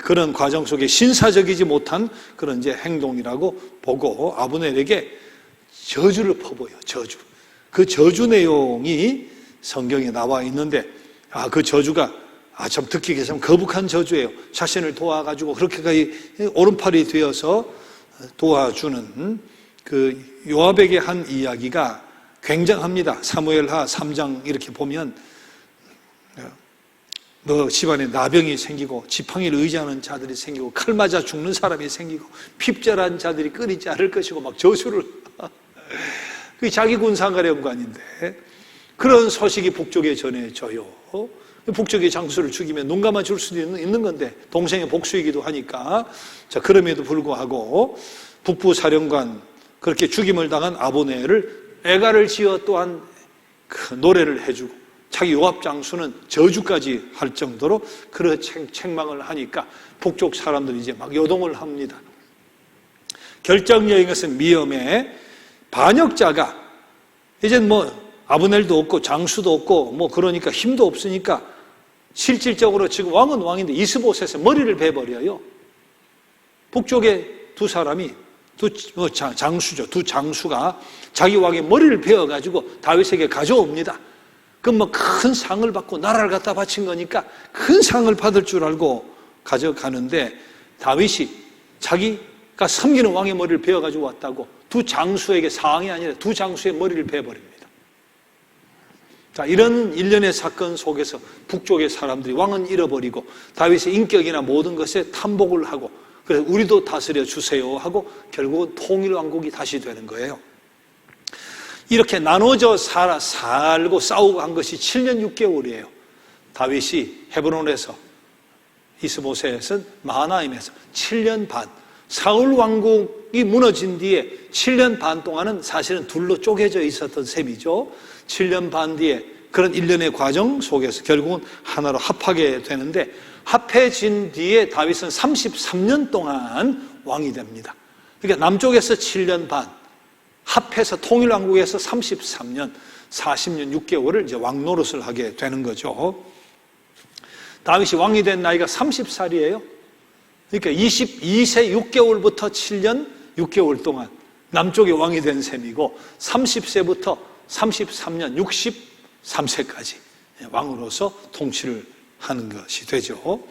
Speaker 1: 그런 과정 속에 신사적이지 못한 그런 이제 행동이라고 보고 아브넬에게 저주를 퍼부어요. 저주. 그 저주 내용이 성경에 나와 있는데 그 저주가 참 듣기 참 거북한 저주예요. 자신을 도와가지고 그렇게까지 오른팔이 되어서 도와주는 그 요압에게 한 이야기가 굉장합니다. 사무엘하 3장 이렇게 보면 너 집안에 나병이 생기고 지팡이를 의지하는 자들이 생기고 칼 맞아 죽는 사람이 생기고 핍절한 자들이 끊이지 않을 것이고 막 저주를 그게 자기 군사령관인데 그런 소식이 북쪽에 전해져요. 북쪽의 장수를 죽이면 눈 감아 줄 수도 있는 건데 동생의 복수이기도 하니까 자 그럼에도 불구하고 북부 사령관 그렇게 죽임을 당한 아브넬을 애가를 지어 또한 그 노래를 해주고 자기 요압 장수는 저주까지 할 정도로 그런 책망을 하니까 북쪽 사람들이 이제 막 요동을 합니다. 결정적인 것은 미엄의 반역자가 이젠 뭐 아브넬도 없고 장수도 없고 뭐 그러니까 힘도 없으니까 실질적으로 지금 왕은 왕인데 이스보셋의 머리를 베버려요. 북쪽의 두 사람이 장수죠. 두 장수가 자기 왕의 머리를 베어가지고 다윗에게 가져옵니다. 그럼 뭐 큰 상을 받고 나라를 갖다 바친 거니까 큰 상을 받을 줄 알고 가져가는데 다윗이 자기가 섬기는 왕의 머리를 베어가지고 왔다고 두 장수에게 상이 아니라 두 장수의 머리를 베어버립니다. 자, 이런 일련의 사건 속에서 북쪽의 사람들이 왕은 잃어버리고 다윗의 인격이나 모든 것에 탐복을 하고 그래서 우리도 다스려 주세요 하고 결국은 통일왕국이 다시 되는 거예요. 이렇게 나눠져 살고 싸우고 한 것이 7년 6개월이에요. 다윗이 헤브론에서 이스보셋은 마하나임에서 7년 반 사울 왕국이 무너진 뒤에 7년 반 동안은 사실은 둘로 쪼개져 있었던 셈이죠. 7년 반 뒤에 그런 일련의 과정 속에서 결국은 하나로 합하게 되는데 합해진 뒤에 다윗은 33년 동안 왕이 됩니다. 그러니까 남쪽에서 7년 반 합해서 통일왕국에서 33년 40년 6개월을 이제 왕 노릇을 하게 되는 거죠. 다윗이 왕이 된 나이가 30살이에요. 그러니까 22세 6개월부터 7년 6개월 동안 남쪽의 왕이 된 셈이고 30세부터 33년 63세까지 왕으로서 통치를 하는 것이 되죠.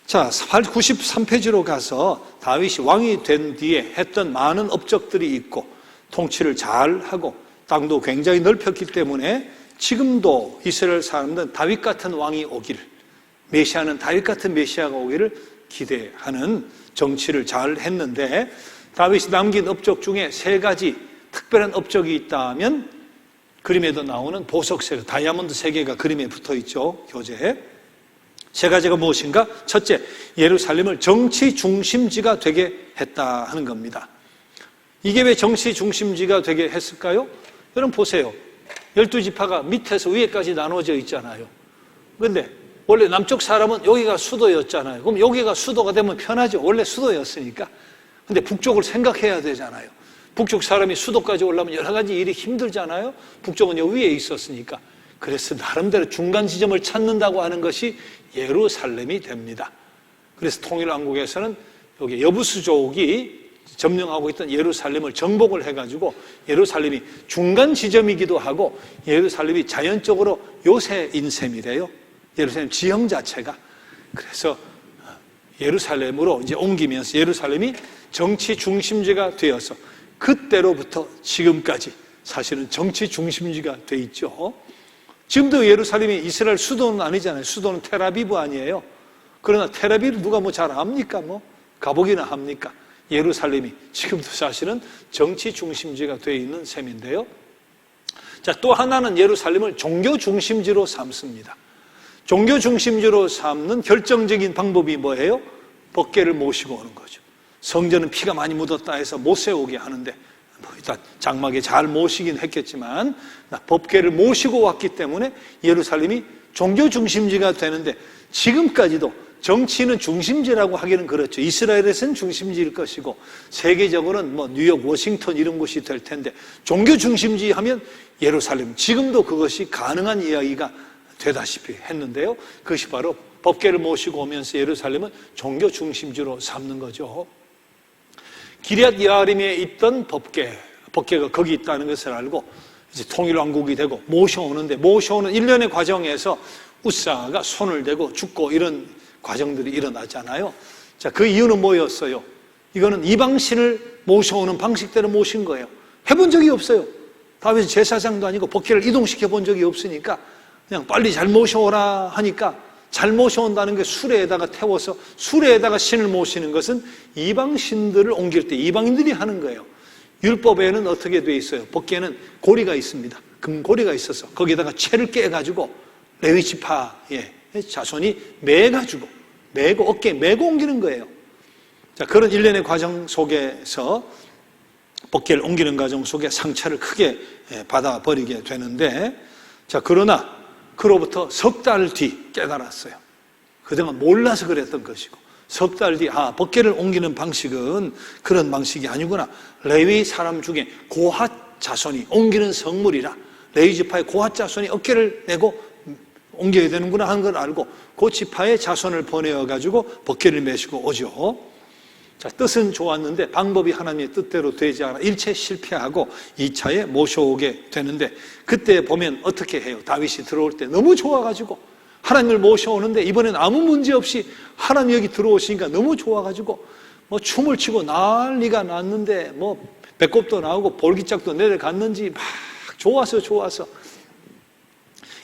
Speaker 1: 자, 93페이지로 가서 다윗이 왕이 된 뒤에 했던 많은 업적들이 있고 통치를 잘 하고 땅도 굉장히 넓혔기 때문에 지금도 이스라엘 사람들은 다윗 같은 왕이 오기를, 메시아는 다윗 같은 메시아가 오기를 기대하는 정치를 잘 했는데 다윗이 남긴 업적 중에 3가지 특별한 업적이 있다면 그림에도 나오는 보석색 다이아몬드 3개가 그림에 붙어 있죠. 교재에. 3가지가 무엇인가? 첫째, 예루살렘을 정치 중심지가 되게 했다 하는 겁니다. 이게 왜 정치 중심지가 되게 했을까요? 여러분 보세요. 12지파가 밑에서 위에까지 나눠져 있잖아요. 그런데 원래 남쪽 사람은 여기가 수도였잖아요. 그럼 여기가 수도가 되면 편하죠. 원래 수도였으니까. 근데 북쪽을 생각해야 되잖아요. 북쪽 사람이 수도까지 올라오면 여러 가지 일이 힘들잖아요. 북쪽은 여기 위에 있었으니까. 그래서 나름대로 중간 지점을 찾는다고 하는 것이 예루살렘이 됩니다. 그래서 통일왕국에서는 여기 여부수족이 점령하고 있던 예루살렘을 정복을 해가지고 예루살렘이 중간 지점이기도 하고 예루살렘이 자연적으로 요새인 셈이래요. 예루살렘 지형 자체가. 그래서 예루살렘으로 이제 옮기면서 예루살렘이 정치 중심지가 되어서 그때로부터 지금까지 사실은 정치 중심지가 돼 있죠. 지금도 예루살렘이 이스라엘 수도는 아니잖아요. 수도는 텔아비브 아니에요. 그러나 텔아비브 누가 뭐 잘 압니까? 뭐 가보기나 합니까? 예루살렘이 지금도 사실은 정치 중심지가 되어 있는 셈인데요. 자, 또 하나는 예루살렘을 종교 중심지로 삼습니다. 종교 중심지로 삼는 결정적인 방법이 뭐예요? 법궤를 모시고 오는 거죠. 성전은 피가 많이 묻었다 해서 못 세우게 하는데 일단 장막에 잘 모시긴 했겠지만 법궤를 모시고 왔기 때문에 예루살렘이 종교 중심지가 되는데, 지금까지도 정치는 중심지라고 하기는 그렇죠. 이스라엘에서는 중심지일 것이고 세계적으로는 뭐 뉴욕, 워싱턴 이런 곳이 될 텐데, 종교 중심지 하면 예루살렘, 지금도 그것이 가능한 이야기가 되다시피 했는데요. 그것이 바로 법궤를 모시고 오면서 예루살렘은 종교 중심지로 삼는 거죠. 기럇 여아림에 있던 법궤가 거기 있다는 것을 알고 이제 통일왕국이 되고 모셔오는 일련의 과정에서 우사가 손을 대고 죽고 이런 과정들이 일어나잖아요. 자, 그 이유는 뭐였어요? 이거는 이방신을 모셔오는 방식대로 모신 거예요. 해본 적이 없어요. 다윗이 제사장도 아니고 법궤를 이동시켜 본 적이 없으니까 그냥 빨리 잘 모셔오라 하니까, 잘 모셔온다는 게 수레에다가 태워서 수레에다가 신을 모시는 것은 이방신들을 옮길 때 이방인들이 하는 거예요. 율법에는 어떻게 돼 있어요? 법궤는 고리가 있습니다. 금고리가 있어서 거기다가 채를 깨가지고 레위 지파의 자손이 메고 어깨에 메고 옮기는 거예요. 자, 그런 일련의 과정 속에서 법궤를 옮기는 과정 속에 상처를 크게 받아버리게 되는데, 자, 그러나 그로부터 석 달 뒤 깨달았어요. 그동안 몰라서 그랬던 것이고, 석 달 뒤, 법궤를 옮기는 방식은 그런 방식이 아니구나. 레위 사람 중에 고핫 자손이 옮기는 성물이라 레위 지파의 고핫 자손이 어깨를 내고 옮겨야 되는구나 하는 걸 알고 그 지파의 자손을 보내어가지고 법궤를 메시고 오죠. 자, 뜻은 좋았는데 방법이 하나님의 뜻대로 되지 않아 일체 실패하고 2차에 모셔오게 되는데, 그때 보면 어떻게 해요? 다윗이 들어올 때 너무 좋아가지고 하나님을 모셔오는데, 이번엔 아무 문제 없이 하나님 여기 들어오시니까 너무 좋아가지고 뭐 춤을 추고 난리가 났는데, 뭐 배꼽도 나오고 볼기짝도 내려갔는지 막 좋아서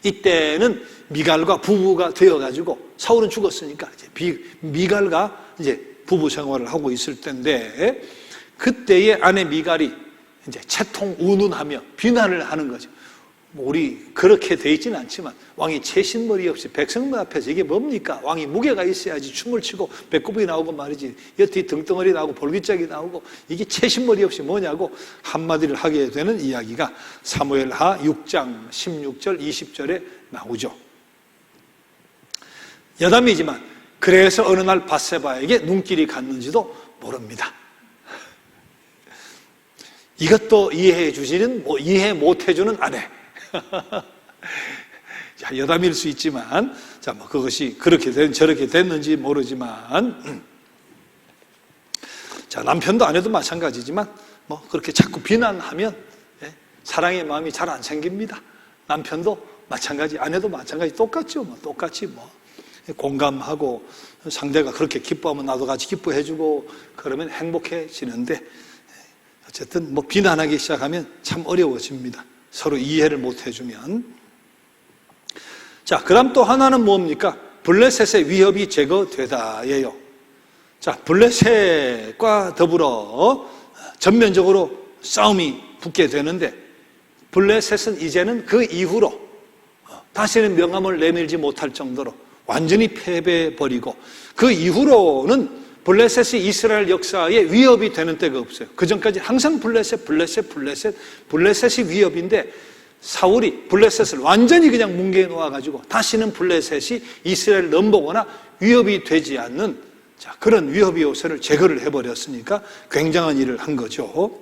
Speaker 1: 이때는 미갈과 부부가 되어가지고, 사울은 죽었으니까 이제 미갈과 이제 부부 생활을 하고 있을 때인데, 그때의 아내 미갈이 이제 채통 운운하며 비난을 하는 거죠. 뭐 우리 그렇게 돼 있지는 않지만 왕이 채신머리 없이 백성들 앞에서 이게 뭡니까? 왕이 무게가 있어야지 춤을 추고 배꼽이 나오고 말이지, 여태 등덩어리 나오고 볼기짝이 나오고 이게 채신머리 없이 뭐냐고 한마디를 하게 되는 이야기가 사무엘하 6장 16절 20절에 나오죠. 여담이지만 그래서 어느 날 밧세바에게 눈길이 갔는지도 모릅니다. 이것도 이해해 주시는, 이해 못 해주는 아내. 자, 여담일 수 있지만, 자, 뭐 그것이 저렇게 됐는지 모르지만, 자, 남편도 아내도 마찬가지지만, 뭐 그렇게 자꾸 비난하면 사랑의 마음이 잘 안 생깁니다. 남편도 마찬가지, 아내도 마찬가지, 똑같죠. 똑같이 공감하고 상대가 그렇게 기뻐하면 나도 같이 기뻐해주고 그러면 행복해지는데, 어쨌든 비난하기 시작하면 참 어려워집니다. 서로 이해를 못 해주면. 자, 그다음 또 하나는 뭡니까? 블레셋의 위협이 제거되다예요. 자, 블레셋과 더불어 전면적으로 싸움이 붙게 되는데, 블레셋은 이제는 그 이후로 다시는 명함을 내밀지 못할 정도로 완전히 패배해버리고, 그 이후로는 블레셋이 이스라엘 역사에 위협이 되는 때가 없어요. 그 전까지 항상 블레셋이 위협인데, 사울이 블레셋을 완전히 그냥 뭉개 놓아가지고 다시는 블레셋이 이스라엘 넘보거나 위협이 되지 않는, 자, 그런 위협 요소를 제거를 해버렸으니까 굉장한 일을 한 거죠.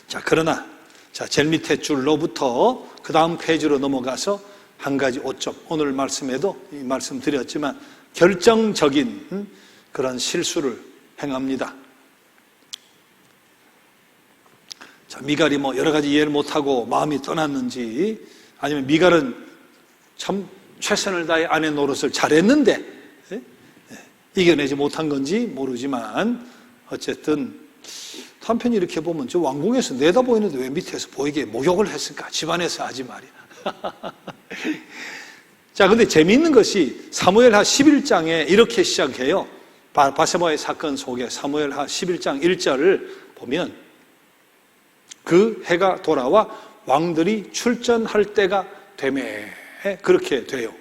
Speaker 1: 자, 그러나 제일 밑에 줄로부터 그 다음 페이지로 넘어가서 한 가지 오점, 오늘 말씀에도 말씀드렸지만 결정적인 그런 실수를 행합니다. 자, 미갈이 여러 가지 이해를 못하고 마음이 떠났는지, 아니면 미갈은 참 최선을 다해 아내 노릇을 잘했는데 이겨내지 못한 건지 모르지만, 어쨌든 한편이 이렇게 보면 저 왕궁에서 내다보이는데 왜 밑에서 보이게 목욕을 했을까? 집안에서 하지 말이야. 자, 근데 재미있는 것이 사무엘하 11장에 이렇게 시작해요. 밧세바의 사건 속에 사무엘하 11장 1절을 보면, 그 해가 돌아와 왕들이 출전할 때가 되매, 그렇게 돼요.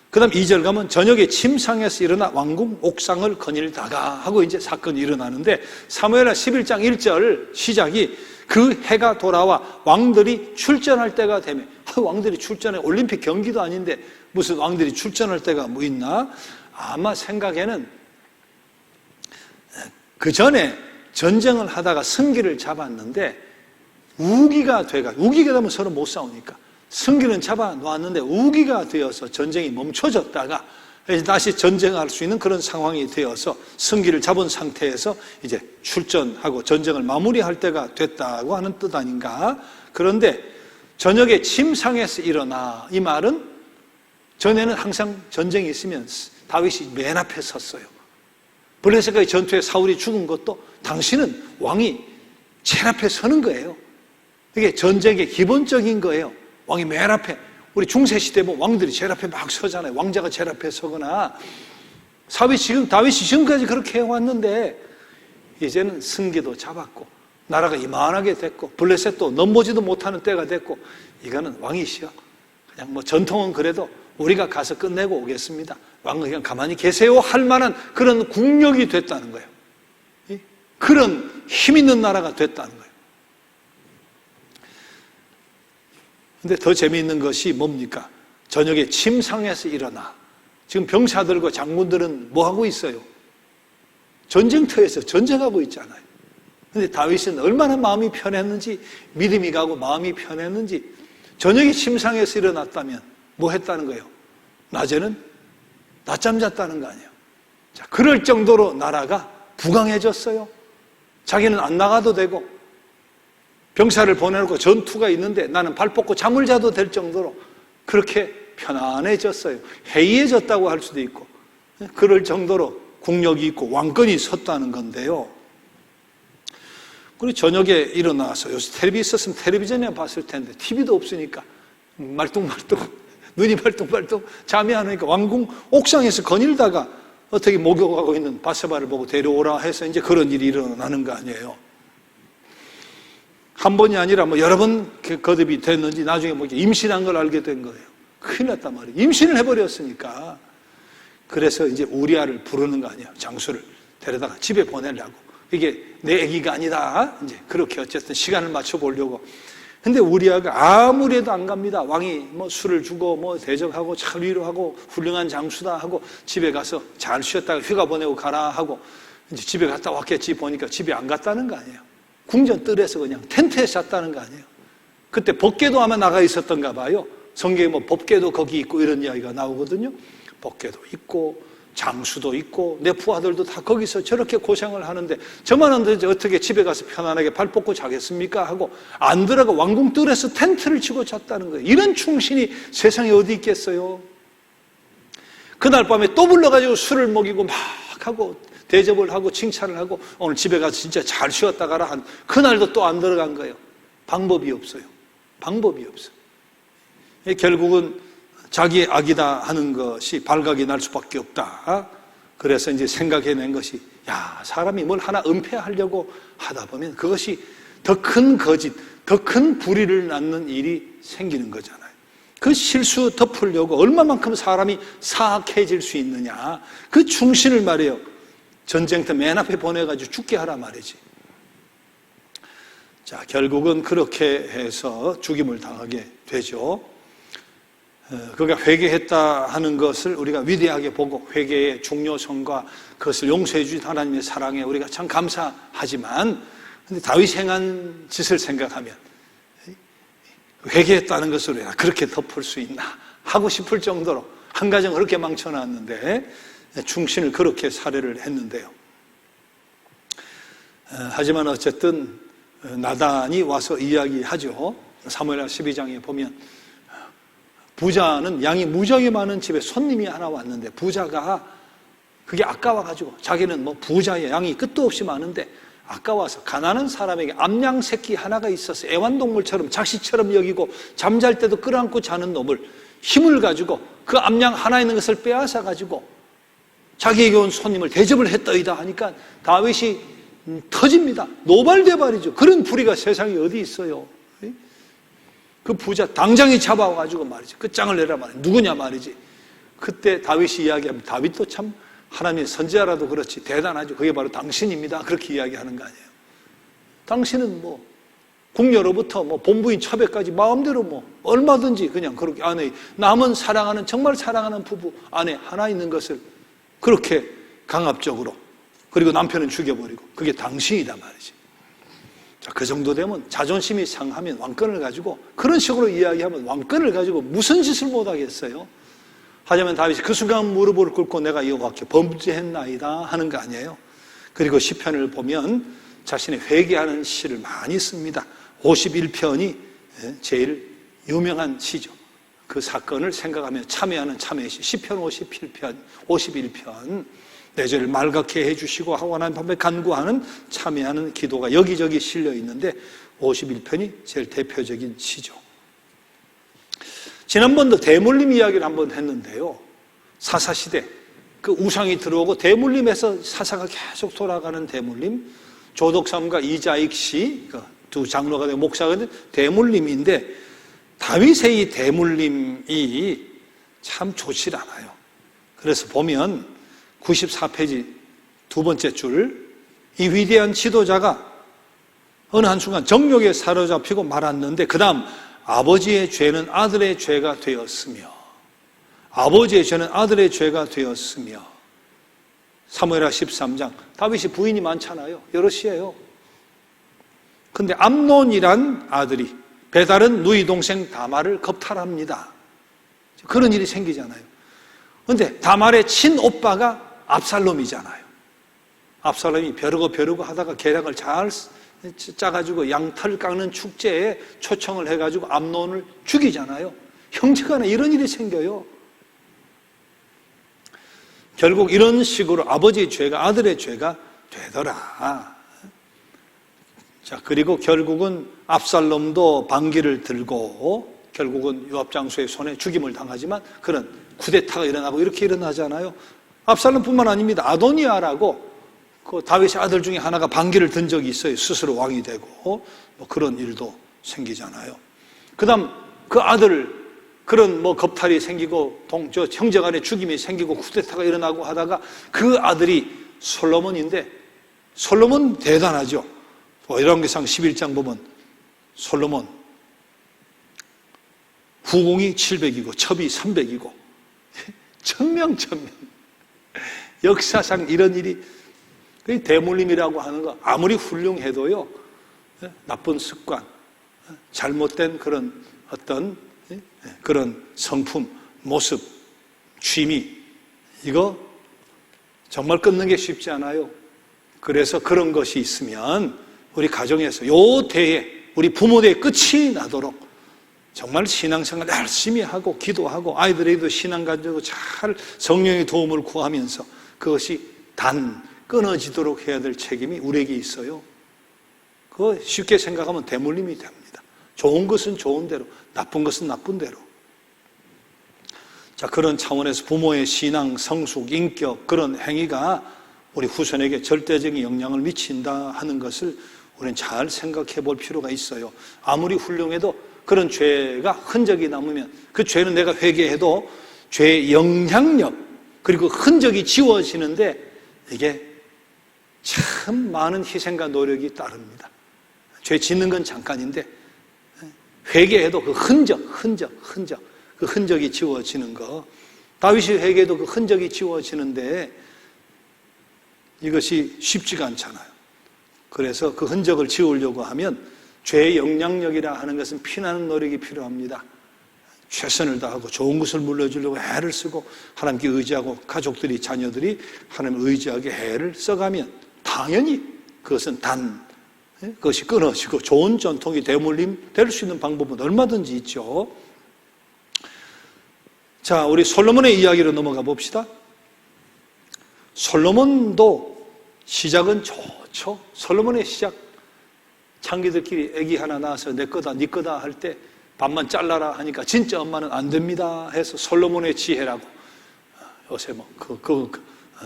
Speaker 1: 그 다음 2절 가면 저녁에 침상에서 일어나 왕궁 옥상을 거닐다가 하고 이제 사건이 일어나는데 사무엘하 11장 1절 시작이 그 해가 돌아와 왕들이 출전할 때가 되면 왕들이 출전해 올림픽 경기도 아닌데 무슨 왕들이 출전할 때가 뭐 있나? 아마 생각에는 그 전에 전쟁을 하다가 승기를 잡았는데 우기가 되면 서로 못 싸우니까 승기는 잡아 놓았는데 우기가 되어서 전쟁이 멈춰졌다가 다시 전쟁할 수 있는 그런 상황이 되어서 승기를 잡은 상태에서 이제 출전하고 전쟁을 마무리할 때가 됐다고 하는 뜻 아닌가? 그런데 저녁에 침상에서 일어나 이 말은 전에는 항상 전쟁이 있으면 다윗이 맨 앞에 섰어요. 블레셋과의 전투에 사울이 죽은 것도 당신은 왕이 제일 앞에 서는 거예요. 이게 전쟁의 기본적인 거예요. 왕이 맨 앞에, 우리 중세시대 보면 왕들이 제일 앞에 막 서잖아요. 왕자가 제일 앞에 서거나. 다윗이 지금까지 그렇게 해왔는데, 이제는 승기도 잡았고, 나라가 이만하게 됐고, 블레셋도 넘보지도 못하는 때가 됐고, 이거는 왕이시여. 그냥 뭐 전통은 그래도 우리가 가서 끝내고 오겠습니다. 왕은 그냥 가만히 계세요 할 만한 그런 국력이 됐다는 거예요. 그런 힘 있는 나라가 됐다는 거예요. 근데 더 재미있는 것이 뭡니까? 저녁에 침상에서 일어나. 지금 병사들과 장군들은 뭐 하고 있어요? 전쟁터에서 전쟁하고 있잖아요. 근데 다윗은 얼마나 마음이 편했는지, 믿음이 가고 마음이 편했는지, 저녁에 침상에서 일어났다면 뭐 했다는 거예요? 낮에는 낮잠 잤다는 거 아니에요. 자, 그럴 정도로 나라가 부강해졌어요. 자기는 안 나가도 되고, 병사를 보내놓고 전투가 있는데 나는 발 뻗고 잠을 자도 될 정도로 그렇게 편안해졌어요. 해이해졌다고 할 수도 있고, 그럴 정도로 국력이 있고 왕권이 섰다는 건데요. 그리고 저녁에 일어나서, 요새 텔레비 있었으면 텔레비전에 봤을 텐데 TV도 없으니까 말똥말똥 눈이 말똥말똥 잠이 안 오니까 왕궁 옥상에서 거닐다가 어떻게 목욕하고 있는 바세바를 보고 데려오라 해서 이제 그런 일이 일어나는 거 아니에요. 한 번이 아니라 뭐 여러 번 거듭이 됐는지 나중에 뭐 임신한 걸 알게 된 거예요. 큰일 났단 말이에요. 임신을 해버렸으니까. 그래서 이제 우리아를 부르는 거 아니에요. 장수를 데려다가 집에 보내려고. 이게 내 아기가 아니다. 이제 그렇게 어쨌든 시간을 맞춰보려고. 근데 우리아가 아무리 해도 안 갑니다. 왕이 뭐 술을 주고 뭐 대접하고 잘 위로하고 훌륭한 장수다 하고 집에 가서 잘 쉬었다가 휴가 보내고 가라 하고 이제 집에 갔다 왔겠지 보니까 집에 안 갔다는 거 아니에요. 궁전 뜰에서 그냥 텐트에 잤다는 거 아니에요. 그때 법궤도 아마 나가 있었던가 봐요. 성경에 뭐 법궤도 거기 있고 이런 이야기가 나오거든요. 법궤도 있고 장수도 있고 내 부하들도 다 거기서 저렇게 고생을 하는데 저만은 이제 어떻게 집에 가서 편안하게 발 뻗고 자겠습니까? 하고 안 들어가 왕궁 뜰에서 텐트를 치고 잤다는 거예요. 이런 충신이 세상에 어디 있겠어요? 그날 밤에 또 불러가지고 술을 먹이고 막 하고 대접을 하고 칭찬을 하고 오늘 집에 가서 진짜 잘 쉬었다 가라 한 그날도 또 안 들어간 거예요. 방법이 없어요. 방법이 없어요. 결국은 자기의 악이다 하는 것이 발각이 날 수밖에 없다. 그래서 이제 생각해낸 것이 사람이 뭘 하나 은폐하려고 하다 보면 그것이 더 큰 거짓, 더 큰 불의를 낳는 일이 생기는 거잖아요. 그 실수 덮으려고 얼마만큼 사람이 사악해질 수 있느냐. 그 충신을 말이에요. 전쟁터 맨 앞에 보내가지고 죽게 하라 말이지. 자, 결국은 그렇게 해서 죽임을 당하게 되죠. 그가 회개했다 하는 것을 우리가 위대하게 보고 회개의 중요성과 그것을 용서해 주신 하나님의 사랑에 우리가 참 감사하지만 근데 다윗이 행한 짓을 생각하면 회개했다는 것을 우리가 그렇게 덮을 수 있나 하고 싶을 정도로 한 가정 그렇게 망쳐놨는데 충신을 그렇게 살해를 했는데요. 하지만 어쨌든 나단이 와서 이야기하죠. 사무엘하 12장에 보면 부자는 양이 무지하게 많은 집에 손님이 하나 왔는데 부자가 그게 아까워가지고 자기는 뭐 부자의 양이 끝도 없이 많은데 아까워서 가난한 사람에게 암양 새끼 하나가 있어서 애완동물처럼 자식처럼 여기고 잠잘 때도 끌어안고 자는 놈을 힘을 가지고 그 암양 하나 있는 것을 빼앗아 가지고 자기에게 온 손님을 대접을 했더이다 하니까 다윗이 터집니다. 노발대발이죠. 그런 불의가 세상에 어디 있어요. 그 부자 당장에 잡아와가지고 말이지 끝장을 내라 말이지. 누구냐 말이지. 그때 다윗이 이야기하면 다윗도 참 하나님의 선지자라도 그렇지 대단하죠. 그게 바로 당신입니다. 그렇게 이야기하는 거 아니에요. 당신은 뭐 궁녀로부터 뭐 본부인 첩에까지 마음대로 뭐 얼마든지 그냥 그렇게 아내, 남은 사랑하는, 정말 사랑하는 부부 안에 하나 있는 것을 그렇게 강압적으로, 그리고 남편은 죽여버리고, 그게 당신이다 말이지. 자, 그 정도 되면 자존심이 상하면 왕권을 가지고, 그런 식으로 이야기하면 왕권을 가지고 무슨 짓을 못하겠어요? 하지만 다윗이 그 순간 무릎을 꿇고 내가 여호와께 범죄했나이다 하는 거 아니에요. 그리고 시편을 보면 자신의 회개하는 시를 많이 씁니다. 51편이 제일 유명한 시죠. 그 사건을 생각하며 참회하는 참회시. 시편 57편, 51편. 내 죄를 말갛게 해주시고 하나님 앞에 간구하는 참회하는 기도가 여기저기 실려 있는데 51편이 제일 대표적인 시죠. 지난번도 대물림 이야기를 한번 했는데요. 사사시대, 그 우상이 들어오고 대물림에서 사사가 계속 돌아가는 대물림, 조덕삼과 이자익 씨, 두 장로가 되고 목사가 된 대물림인데, 다윗의 이 대물림이 참 좋지 않아요. 그래서 보면 94페이지 두 번째 줄, 이 위대한 지도자가 어느 한순간 정욕에 사로잡히고 말았는데, 그 다음 아버지의 죄는 아들의 죄가 되었으며, 아버지의 죄는 아들의 죄가 되었으며. 사무엘하 13장, 다윗이 부인이 많잖아요. 여럿이에요. 근데 암논이란 아들이 배달은 누이 동생 다말을 겁탈합니다. 그런 일이 생기잖아요. 근데 다말의 친오빠가 압살롬이잖아요. 압살롬이 벼르고 하다가 계략을 잘 짜가지고 양털 깎는 축제에 초청을 해가지고 암논을 죽이잖아요. 형제간에 이런 일이 생겨요. 결국 이런 식으로 아버지의 죄가 아들의 죄가 되더라. 자, 그리고 결국은 압살롬도 반기를 들고 결국은 요압 장수의 손에 죽임을 당하지만 그런 쿠데타가 일어나고 이렇게 일어나잖아요. 압살롬뿐만 아닙니다. 아도니아라고 그 다윗의 아들 중에 하나가 반기를 든 적이 있어요. 스스로 왕이 되고 뭐 그런 일도 생기잖아요. 그다음 그 아들 그런 뭐 겁탈이 생기고 형제간의 죽임이 생기고 쿠데타가 일어나고 하다가 그 아들이 솔로몬인데, 솔로몬 대단하죠. 열왕기상 11장 보면 솔로몬 후궁이 700이고 첩이 300이고 천명 역사상 이런 일이, 그 대물림이라고 하는 거 아무리 훌륭해도요, 나쁜 습관, 잘못된 그런 어떤 그런 성품, 모습, 취미, 이거 정말 끊는 게 쉽지 않아요. 그래서 그런 것이 있으면 우리 가정에서 요 대에, 우리 부모대에 끝이 나도록 정말 신앙생활 열심히 하고 기도하고 아이들에게도 신앙 가지고 잘 성령의 도움을 구하면서 그것이 끊어지도록 해야 될 책임이 우리에게 있어요. 그거 쉽게 생각하면 대물림이 됩니다. 좋은 것은 좋은 대로, 나쁜 것은 나쁜 대로. 자, 그런 차원에서 부모의 신앙, 성숙, 인격, 그런 행위가 우리 후손에게 절대적인 영향을 미친다 하는 것을 우리는 잘 생각해 볼 필요가 있어요. 아무리 훌륭해도 그런 죄가 흔적이 남으면 그 죄는 내가 회개해도 죄의 영향력, 그리고 흔적이 지워지는데 이게 참 많은 희생과 노력이 따릅니다. 죄 짓는 건 잠깐인데 회개해도 그 흔적, 그 흔적이 지워지는 거. 다윗이 회개해도 그 흔적이 지워지는데 이것이 쉽지가 않잖아요. 그래서 그 흔적을 지우려고 하면 죄의 영향력이라 하는 것은 피나는 노력이 필요합니다. 최선을 다하고 좋은 것을 물려주려고 애를 쓰고 하나님께 의지하고 가족들이, 자녀들이 하나님을 의지하게 애를 써가면 당연히 그것은 그것이 끊어지고 좋은 전통이 대물림 될 수 있는 방법은 얼마든지 있죠. 자, 우리 솔로몬의 이야기로 넘어가 봅시다. 솔로몬도 시작은 좋죠. 솔로몬의 시작, 창기들끼리 애기 하나 낳아서 내 거다 네 거다 할 때 반만 잘라라 하니까 진짜 엄마는 안 됩니다 해서 솔로몬의 지혜라고, 요새 뭐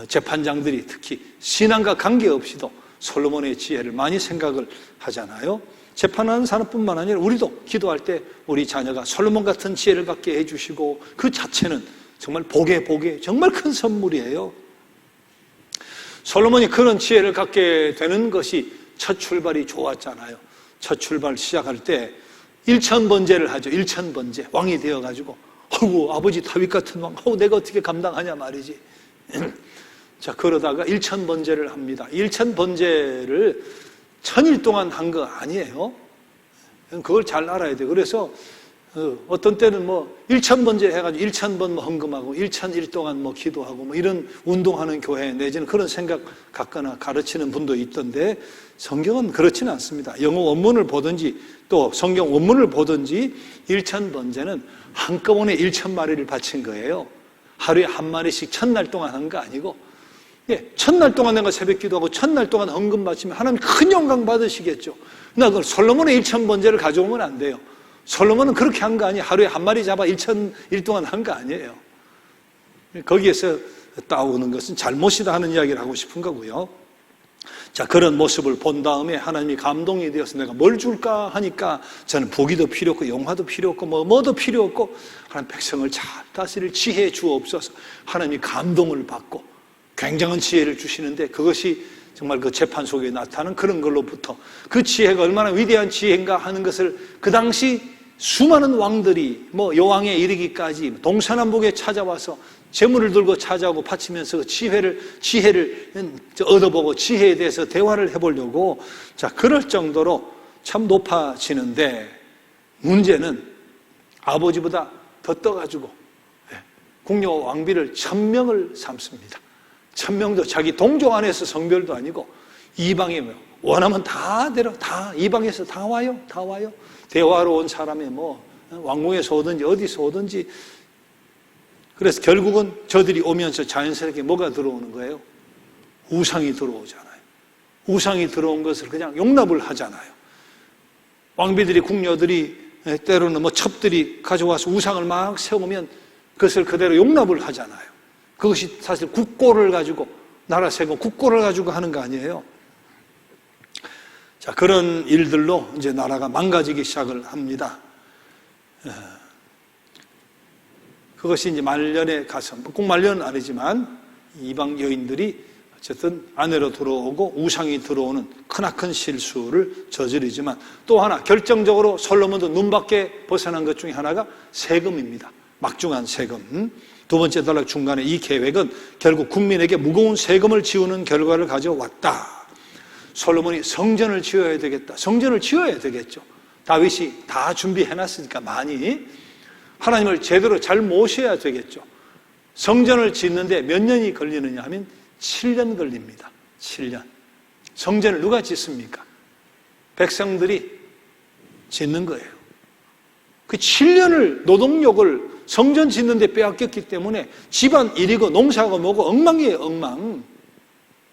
Speaker 1: 재판장들이 특히 신앙과 관계없이도 솔로몬의 지혜를 많이 생각을 하잖아요. 재판하는 사람뿐만 아니라 우리도 기도할 때 우리 자녀가 솔로몬 같은 지혜를 갖게 해주시고 그 자체는 정말 복에 정말 큰 선물이에요. 솔로몬이 그런 지혜를 갖게 되는 것이 첫 출발이 좋았잖아요. 첫 출발 시작할 때 일천번제를 하죠. 일천번제. 왕이 되어가지고 아이고 아버지 다윗 같은 왕 내가 어떻게 감당하냐 말이지. 자, 그러다가 일천번제를 합니다. 일천번제를 1000일 동안 한 거 아니에요. 그걸 잘 알아야 돼요. 그래서 어떤 때는 1000번제 해가지고 1000번 헌금하고 1000일 동안 기도하고 이런 운동하는 교회 내지는 그런 생각 갖거나 가르치는 분도 있던데, 성경은 그렇지는 않습니다. 영어 원문을 보든지 또 성경 원문을 보든지 1000번제는 한꺼번에 1000마리를 바친 거예요. 하루에 한 마리씩 1000날 동안 한 거 아니고, 1000날 동안 내가 새벽 기도하고 1000날 동안 헌금 바치면 하나님 큰 영광 받으시겠죠. 그러나 그걸 솔로몬의 1000번제를 가져오면 안 돼요. 솔로몬은 그렇게 한 거 아니에요. 하루에 한 마리 잡아 1000일 동안 한 거 아니에요. 거기에서 따오는 것은 잘못이다 하는 이야기를 하고 싶은 거고요. 자, 그런 모습을 본 다음에 하나님이 감동이 되어서 내가 뭘 줄까 하니까 저는 부귀도 필요 없고 영화도 필요 없고 뭐도 필요 없고 하나님 백성을 잘 다스릴 지혜 주옵소서. 하나님이 감동을 받고 굉장한 지혜를 주시는데, 그것이 정말 그 재판 속에 나타나는 그런 걸로부터 그 지혜가 얼마나 위대한 지혜인가 하는 것을 그 당시 수많은 왕들이 여왕에 이르기까지 동서남북에 찾아와서 재물을 들고 찾아오고 바치면서 그 지혜를 얻어보고 지혜에 대해서 대화를 해보려고, 자, 그럴 정도로 참 높아지는데, 문제는 아버지보다 더 떠가지고 궁녀 왕비를 1000명을 삼습니다. 1000명도 자기 동족 안에서 성별도 아니고 이방에 원하면 다 이방에서 다 와요. 대화로 온 사람이 왕궁에서 오든지 어디서 오든지. 그래서 결국은 저들이 오면서 자연스럽게 뭐가 들어오는 거예요? 우상이 들어오잖아요. 우상이 들어온 것을 그냥 용납을 하잖아요. 왕비들이, 궁녀들이, 때로는 첩들이 가져와서 우상을 막 세우면 그것을 그대로 용납을 하잖아요. 그것이 사실 국고를 가지고, 나라 세금 국고를 가지고 하는 거 아니에요. 자, 그런 일들로 이제 나라가 망가지기 시작을 합니다. 그것이 이제 말년에 가서, 꼭 말년은 아니지만 이방 여인들이 어쨌든 아내로 들어오고 우상이 들어오는 크나큰 실수를 저지르지만, 또 하나 결정적으로 솔로몬도 눈밖에 벗어난 것 중에 하나가 세금입니다. 막중한 세금. 두 번째 단락 중간에 이 계획은 결국 국민에게 무거운 세금을 지우는 결과를 가져왔다. 솔로몬이 성전을 지어야 되겠다. 성전을 지어야 되겠죠. 다윗이 다 준비해놨으니까 많이. 하나님을 제대로 잘 모셔야 되겠죠. 성전을 짓는데 몇 년이 걸리느냐 하면 7년 걸립니다. 7년. 성전을 누가 짓습니까? 백성들이 짓는 거예요. 그 7년을 노동력을 성전 짓는 데 빼앗겼기 때문에 집안 일이고 농사고 뭐고 엉망이에요, 엉망.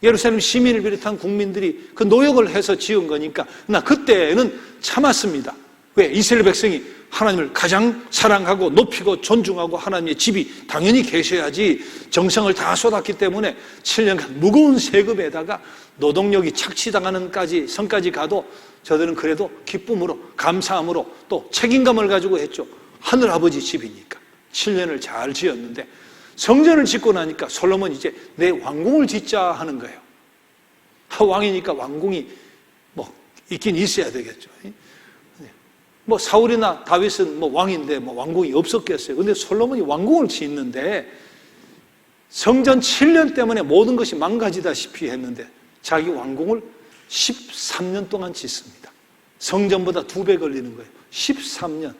Speaker 1: 예루살렘 시민을 비롯한 국민들이 그 노역을 해서 지은 거니까. 그러나 그때는 참았습니다. 왜? 이스라엘 백성이 하나님을 가장 사랑하고 높이고 존중하고 하나님의 집이 당연히 계셔야지 정성을 다 쏟았기 때문에 7년간 무거운 세금에다가 노동력이 착취당하는 선까지 가도 저들은 그래도 기쁨으로, 감사함으로 또 책임감을 가지고 했죠. 하늘아버지 집이니까 7년을 잘 지었는데, 성전을 짓고 나니까 솔로몬이 이제 내 왕궁을 짓자 하는 거예요. 왕이니까 왕궁이 있긴 있어야 되겠죠. 사울이나 다윗은 왕인데 왕궁이 없었겠어요. 근데 솔로몬이 왕궁을 짓는데 성전 7년 때문에 모든 것이 망가지다시피 했는데 자기 왕궁을 13년 동안 짓습니다. 성전보다 2배 걸리는 거예요. 13년.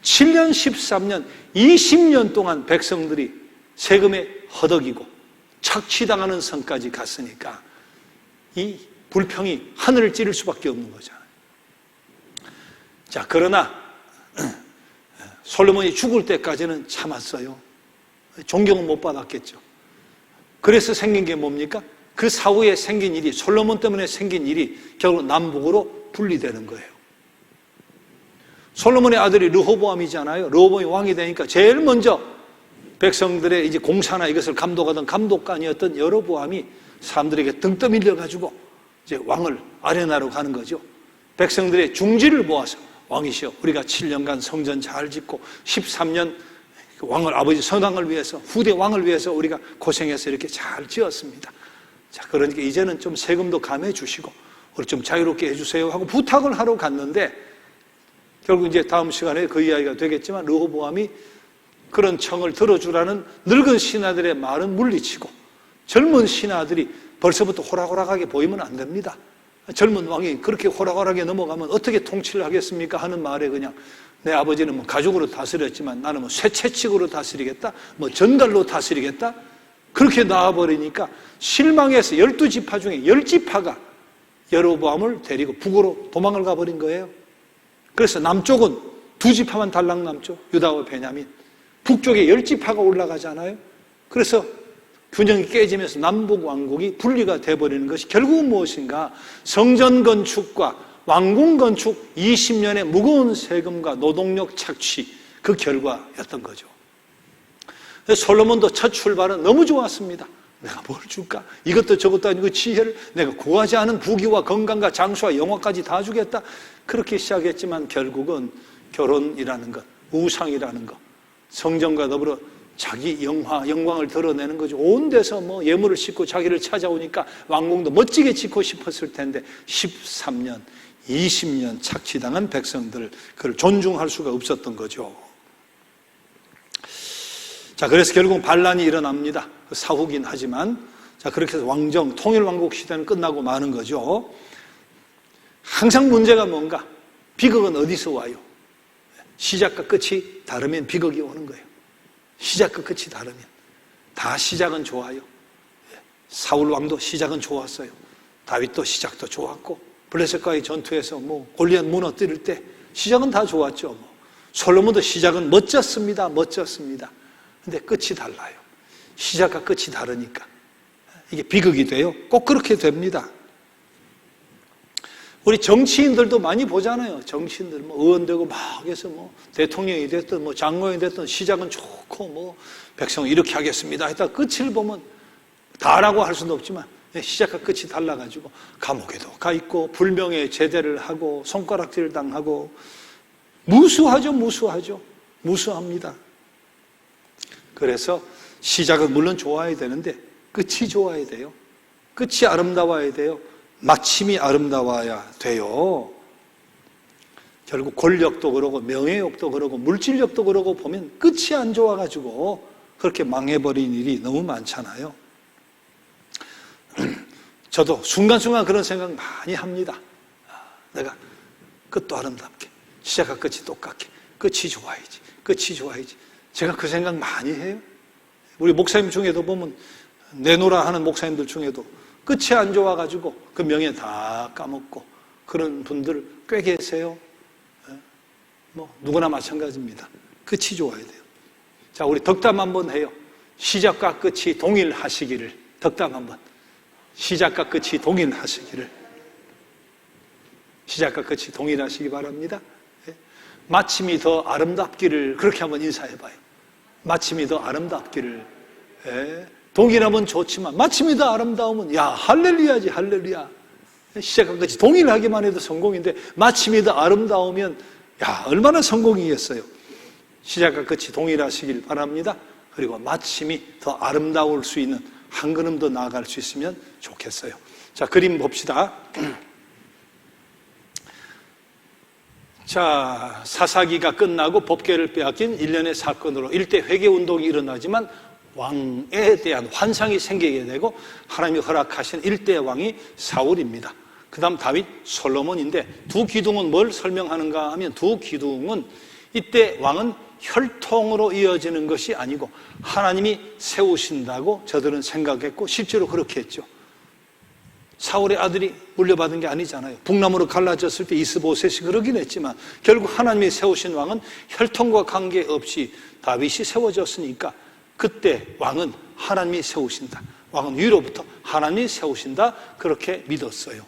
Speaker 1: 7년, 13년, 20년 동안 백성들이 세금에 허덕이고 착취당하는 선까지 갔으니까 이 불평이 하늘을 찌를 수밖에 없는 거잖아요. 자, 그러나 솔로몬이 죽을 때까지는 참았어요. 존경은 못 받았겠죠. 그래서 생긴 게 뭡니까? 그 사후에 생긴 일이, 솔로몬 때문에 생긴 일이 결국 남북으로 분리되는 거예요. 솔로몬의 아들이 르호보암이잖아요. 르호보암이 왕이 되니까 제일 먼저 백성들의 이제 공사나 이것을 감독하던 감독관이었던 여로보암이 사람들에게 등 떠밀려가지고 이제 왕을 아련하러 가는 거죠. 백성들의 중지를 모아서 왕이시여, 우리가 7년간 성전 잘 짓고 13년 왕을, 아버지 선왕을 위해서, 후대 왕을 위해서 우리가 고생해서 이렇게 잘 지었습니다. 자, 그러니까 이제는 좀 세금도 감해 주시고 우리 좀 자유롭게 해주세요 하고 부탁을 하러 갔는데, 결국 이제 다음 시간에 그 이야기가 되겠지만, 르호보암이 그런 청을 들어주라는 늙은 신하들의 말은 물리치고 젊은 신하들이 벌써부터 호락호락하게 보이면 안 됩니다. 젊은 왕이 그렇게 호락호락하게 넘어가면 어떻게 통치를 하겠습니까 하는 말에 그냥, 내 아버지는 뭐 가족으로 다스렸지만 나는 뭐 쇠채찍으로 다스리겠다, 뭐 전갈로 다스리겠다, 그렇게 나와버리니까 실망해서 12지파 중에 10지파가 여로보암을 데리고 북으로 도망을 가버린 거예요. 그래서 남쪽은 2지파만 달랑 남죠. 유다와 베냐민. 북쪽에 10지파가 올라가잖아요. 그래서 균형이 깨지면서 남북 왕국이 분리가 돼버리는 것이 결국은 무엇인가? 성전 건축과 왕궁 건축 20년의 무거운 세금과 노동력 착취, 그 결과였던 거죠. 솔로몬도 첫 출발은 너무 좋았습니다. 내가 뭘 줄까? 이것도 저것도 아니고 지혜를, 내가 구하지 않은 부귀와 건강과 장수와 영화까지 다 주겠다. 그렇게 시작했지만 결국은 결혼이라는 것, 우상이라는 것, 성전과 더불어 자기 영광을 드러내는 거죠. 온 데서 뭐 예물을 싣고 자기를 찾아오니까 왕궁도 멋지게 짓고 싶었을 텐데 13년, 20년 착취당한 백성들, 그걸 존중할 수가 없었던 거죠. 자, 그래서 결국 반란이 일어납니다. 사후긴 하지만. 자, 그렇게 해서 왕정, 통일왕국 시대는 끝나고 마는 거죠. 항상 문제가 뭔가? 비극은 어디서 와요? 시작과 끝이 다르면 비극이 오는 거예요. 시작과 끝이 다르면. 다 시작은 좋아요. 사울 왕도 시작은 좋았어요. 다윗도 시작도 좋았고, 블레셋과의 전투에서 뭐 골리앗 무너뜨릴 때 시작은 다 좋았죠. 뭐. 솔로몬도 시작은 멋졌습니다. 멋졌습니다. 근데 끝이 달라요. 시작과 끝이 다르니까 이게 비극이 돼요. 꼭 그렇게 됩니다. 우리 정치인들도 많이 보잖아요. 정치인들 뭐 의원되고 막 해서 뭐 대통령이 됐든 뭐 장관이 됐든 시작은 좋고 뭐 백성 이렇게 하겠습니다 했다 끝을 보면 다라고 할 수는 없지만 시작과 끝이 달라가지고 감옥에도 가 있고 불명예 제대를 하고 손가락질 당하고 무수합니다. 그래서 시작은 물론 좋아야 되는데 끝이 좋아야 돼요. 끝이 아름다워야 돼요. 마침이 아름다워야 돼요. 결국 권력도 그러고 명예욕도 그러고 물질력도 그러고 보면 끝이 안 좋아가지고 그렇게 망해버린 일이 너무 많잖아요. 저도 순간순간 그런 생각 많이 합니다. 내가 끝도 아름답게, 시작과 끝이 똑같게, 끝이 좋아야지. 제가 그 생각 많이 해요. 우리 목사님 중에도 보면 내노라 하는 목사님들 중에도 끝이 안 좋아가지고 그 명예 다 까먹고 그런 분들 꽤 계세요. 뭐 누구나 마찬가지입니다. 끝이 좋아야 돼요. 자, 우리 덕담 한번 해요. 시작과 끝이 동일하시기를. 덕담 한번. 시작과 끝이 동일하시기를. 시작과 끝이 동일하시기 바랍니다. 마침이 더 아름답기를. 그렇게 한번 인사해봐요. 마침이 더 아름답기를. 동일하면 좋지만 마침이 더 아름다우면 야 할렐루야지 할렐루야. 시작과 끝이 동일하기만 해도 성공인데 마침이 더 아름다우면 야 얼마나 성공이겠어요. 시작과 끝이 동일하시길 바랍니다. 그리고 마침이 더 아름다울 수 있는 한 걸음 더 나아갈 수 있으면 좋겠어요. 자, 그림 봅시다. 자, 사사기가 끝나고 법궤를 빼앗긴 일련의 사건으로 일대 회개운동이 일어나지만 왕에 대한 환상이 생기게 되고 하나님이 허락하신 일대 왕이 사울입니다. 그 다음 다윗, 솔로몬인데 두 기둥은 뭘 설명하는가 하면 두 기둥은 이때 왕은 혈통으로 이어지는 것이 아니고 하나님이 세우신다고 저들은 생각했고 실제로 그렇게 했죠. 사울의 아들이 물려받은 게 아니잖아요. 북남으로 갈라졌을 때 이스보셋이 그러긴 했지만 결국 하나님이 세우신 왕은 혈통과 관계없이 다윗이 세워졌으니까 그때 왕은 하나님이 세우신다. 왕은 위로부터 하나님이 세우신다. 그렇게 믿었어요.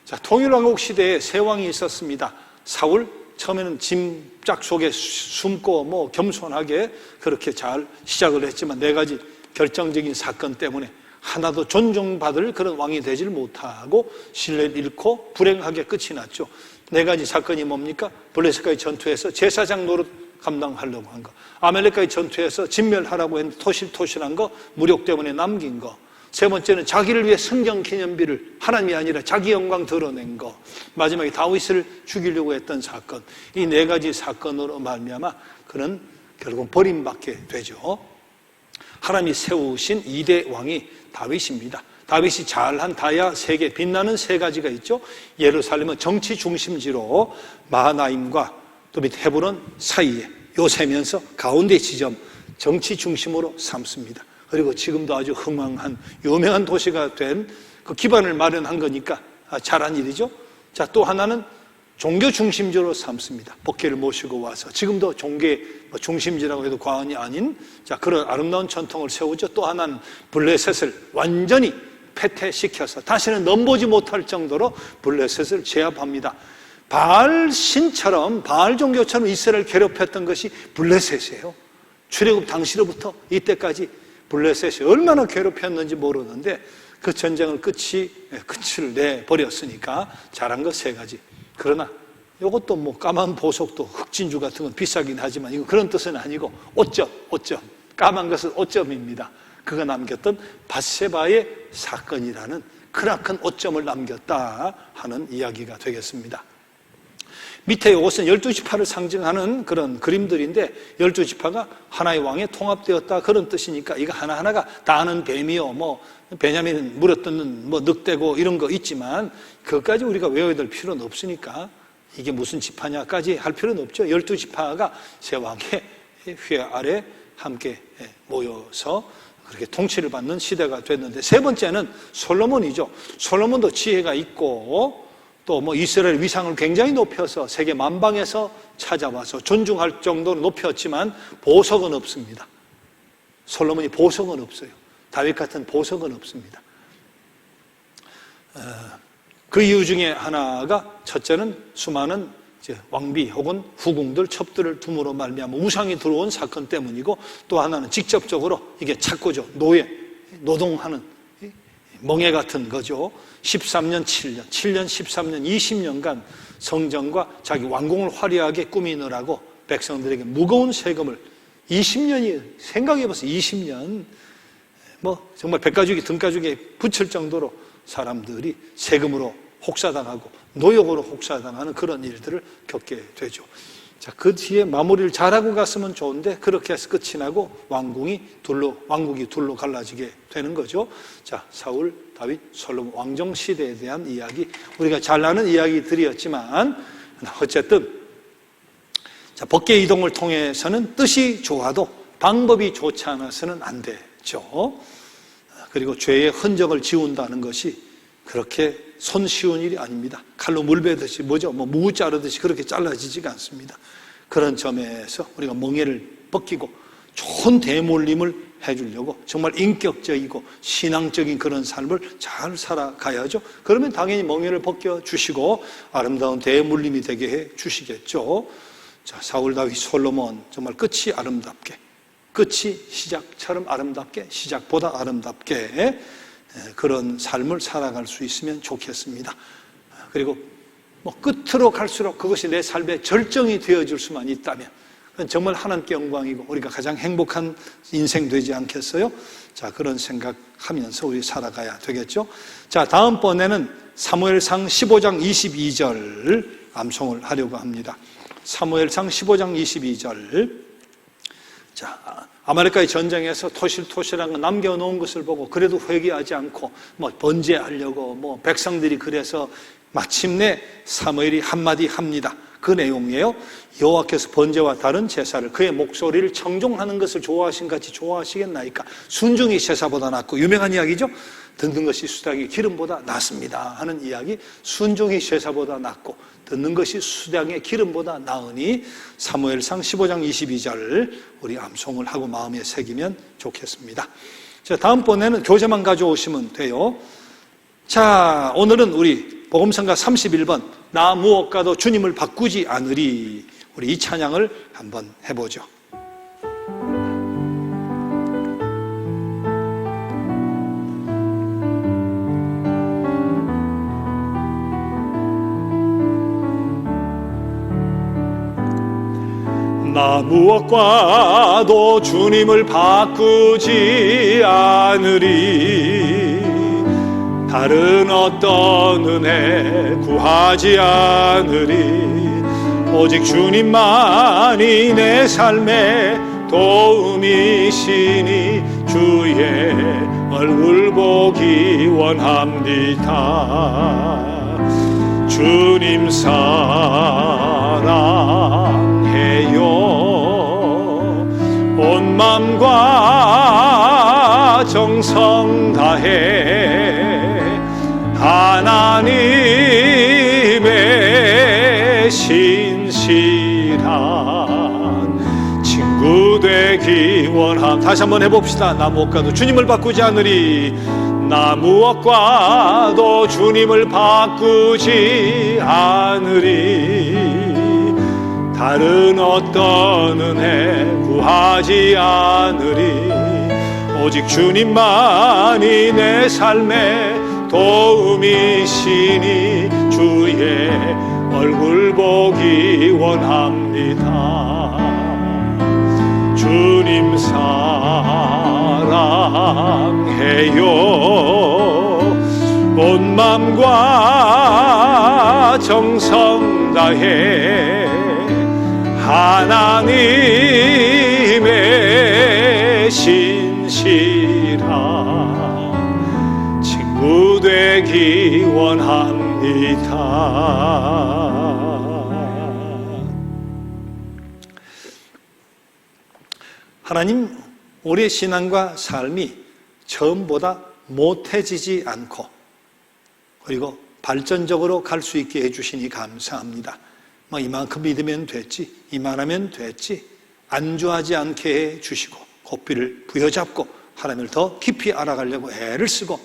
Speaker 1: 자, 통일왕국 시대에 세 왕이 있었습니다. 사울, 처음에는 짐짝 속에 숨고 뭐 겸손하게 그렇게 잘 시작을 했지만 네 가지 결정적인 사건 때문에 하나도 존중받을 그런 왕이 되질 못하고 신뢰를 잃고 불행하게 끝이 났죠. 네 가지 사건이 뭡니까? 블레셋과의 전투에서 제사장 노릇 감당하려고 한 거, 아말렉과의 전투에서 진멸하라고 했는데 토실토실한 거, 무력 때문에 남긴 거, 세 번째는 자기를 위해 성경기념비를 하나님이 아니라 자기 영광 드러낸 거, 마지막에 다윗을 죽이려고 했던 사건, 이 네 가지 사건으로 말미암아 그는 결국 버림받게 되죠. 하나님이 세우신 2대 왕이 다윗입니다. 다윗이 잘한 다야 세계 빛나는 세 가지가 있죠. 예루살렘은 정치 중심지로 마하나임과 또 밑 헤브론 사이에 요 세면서 가운데 지점 정치 중심으로 삼습니다. 그리고 지금도 아주 흥왕한 유명한 도시가 된 그 기반을 마련한 거니까 잘한 일이죠. 자, 또 하나는 종교 중심지로 삼습니다. 법궤를 모시고 와서 지금도 종교의 중심지라고 해도 과언이 아닌 그런 아름다운 전통을 세우죠. 또 하나는 블레셋을 완전히 패퇴시켜서 다시는 넘보지 못할 정도로 블레셋을 제압합니다. 바알 신처럼 바알 종교처럼 이스라엘을 괴롭혔던 것이 블레셋이에요. 출애굽 당시로부터 이때까지 블레셋이 얼마나 괴롭혔는지 모르는데 그 전쟁을 끝을 내버렸으니까 잘한 것 세 가지. 그러나 이것도 뭐 까만 보석도 흑진주 같은 건 비싸긴 하지만 이거 그런 뜻은 아니고 오점. 까만 것은 오점입니다. 그가 남겼던 밧세바의 사건이라는 크나큰 오점을 남겼다 하는 이야기가 되겠습니다. 밑에 이것은 12지파를 상징하는 그런 그림들인데 12지파가 하나의 왕에 통합되었다 그런 뜻이니까 이거 하나하나가 다 아는 뱀이요 베냐민 물어뜯는 늑대고 이런 거 있지만 그것까지 우리가 외워야 될 필요는 없으니까 이게 무슨 지파냐까지 할 필요는 없죠. 12지파가 세 왕의 휘 아래 함께 모여서 그렇게 통치를 받는 시대가 됐는데 세 번째는 솔로몬이죠. 솔로몬도 지혜가 있고 또 이스라엘 위상을 굉장히 높여서 세계 만방에서 찾아와서 존중할 정도로 높였지만 보석은 없습니다. 솔로몬이 보석은 없어요. 다윗 같은 보석은 없습니다. 그 이유 중에 하나가 첫째는 수많은 왕비 혹은 후궁들 첩들을 둠으로 말미암아 우상이 들어온 사건 때문이고 또 하나는 직접적으로 이게 착고죠. 노동하는 멍해 같은 거죠. 13년, 7년, 13년, 20년간 성전과 자기 왕궁을 화려하게 꾸미느라고 백성들에게 무거운 세금을 20년이 생각해보세요. 20년 정말 백가죽이 등가죽에 붙일 정도로 사람들이 세금으로 혹사당하고 노역으로 혹사당하는 그런 일들을 겪게 되죠. 자, 그 뒤에 마무리를 잘하고 갔으면 좋은데 그렇게 해서 끝이 나고 왕국이 둘로 갈라지게 되는 거죠. 자, 사울, 다윗, 솔로몬 왕정 시대에 대한 이야기, 우리가 잘 아는 이야기들이었지만 어쨌든 법계 이동을 통해서는 뜻이 좋아도 방법이 좋지 않아서는 안 되죠. 그리고 죄의 흔적을 지운다는 것이 그렇게 손쉬운 일이 아닙니다. 칼로 물 베듯이 무 자르듯이 그렇게 잘라지지가 않습니다. 그런 점에서 우리가 멍에를 벗기고 좋은 대물림을 해주려고 정말 인격적이고 신앙적인 그런 삶을 잘 살아가야죠. 그러면 당연히 멍에를 벗겨주시고 아름다운 대물림이 되게 해 주시겠죠. 자, 사울, 다윗, 솔로몬 정말 끝이 아름답게, 끝이 시작처럼 아름답게, 시작보다 아름답게 그런 삶을 살아갈 수 있으면 좋겠습니다. 그리고 끝으로 갈수록 그것이 내 삶의 절정이 되어줄 수만 있다면 그건 정말 하나님께 영광이고 우리가 가장 행복한 인생 되지 않겠어요? 자, 그런 생각하면서 우리 살아가야 되겠죠. 자, 다음번에는 사무엘상 15장 22절 암송을 하려고 합니다. 사무엘상 15장 22절. 자, 아말렉과의 전쟁에서 토실토실한 거 남겨놓은 것을 보고 그래도 회개하지 않고 번제하려고 백성들이 그래서 마침내 사무엘이 한마디 합니다. 그 내용이에요. 여호와께서 번제와 다른 제사를 그의 목소리를 청종하는 것을 좋아하신 같이 좋아하시겠나이까. 순종이 제사보다 낫고 유명한 이야기죠. 듣는 것이 수닭의 기름보다 낫습니다 하는 이야기. 순종이 제사보다 낫고 듣는 것이 수닭의 기름보다 나으니 사무엘상 15장 22절 우리 암송을 하고 마음에 새기면 좋겠습니다. 자, 다음번에는 교재만 가져오시면 돼요. 자, 오늘은 우리 복음성가 31번 나 무엇과도 주님을 바꾸지 않으리, 우리 이 찬양을 한번 해보죠. 나 무엇과도 주님을 바꾸지 않으리. 다른 어떤 은혜 구하지 않으리. 오직 주님만이 내 삶의 도움이시니 주의 얼굴 보기 원합니다. 주님 사랑해요. 온 맘과 정성 다해 하나님의 신실한 친구 되기 원함. 다시 한번 해봅시다. 나 무엇과도 주님을 바꾸지 않으리. 나 무엇과도 주님을 바꾸지 않으리. 다른 어떤 은혜 구하지 않으리. 오직 주님만이 내 삶의 도움이시니 주의 얼굴 보기 원합니다. 주님 사랑해요. 온 맘과 정성 다해 하나님의 신실한 친구 되기 원합니다. 하나님, 우리의 신앙과 삶이 처음보다 못해지지 않고 그리고 발전적으로 갈 수 있게 해주시니 감사합니다. 이만큼 믿으면 됐지, 이만하면 됐지, 안주하지 않게 해주시고 고삐를 부여잡고 하나님을 더 깊이 알아가려고 애를 쓰고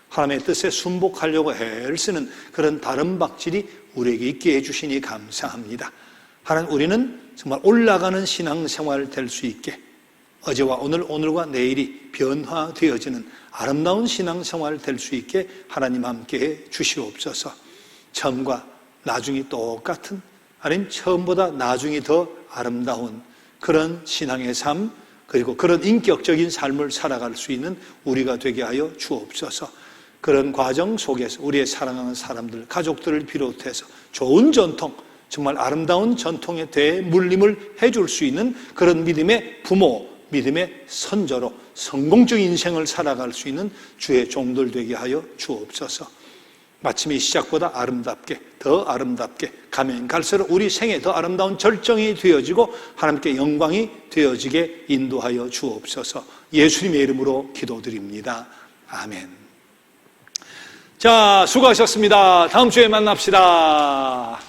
Speaker 1: 하나님의 뜻에 순복하려고 애를 쓰는 그런 다른 박질이 우리에게 있게 해주시니 감사합니다. 하나님, 우리는 정말 올라가는 신앙생활 될 수 있게 어제와 오늘, 오늘과 내일이 변화되어지는 아름다운 신앙생활 될 수 있게 하나님 함께해 주시옵소서. 처음과 나중이 똑같은, 아니면 처음보다 나중이 더 아름다운 그런 신앙의 삶, 그리고 그런 인격적인 삶을 살아갈 수 있는 우리가 되게 하여 주옵소서. 그런 과정 속에서 우리의 사랑하는 사람들, 가족들을 비롯해서 좋은 전통, 정말 아름다운 전통에 대해 물림을 해줄 수 있는 그런 믿음의 부모, 믿음의 선조로 성공적인 인생을 살아갈 수 있는 주의 종들 되게 하여 주옵소서. 마침 이 시작보다 아름답게, 더 아름답게 가면 갈수록 우리 생에 더 아름다운 절정이 되어지고 하나님께 영광이 되어지게 인도하여 주옵소서. 예수님의 이름으로 기도드립니다. 아멘. 자, 수고하셨습니다. 다음 주에 만납시다.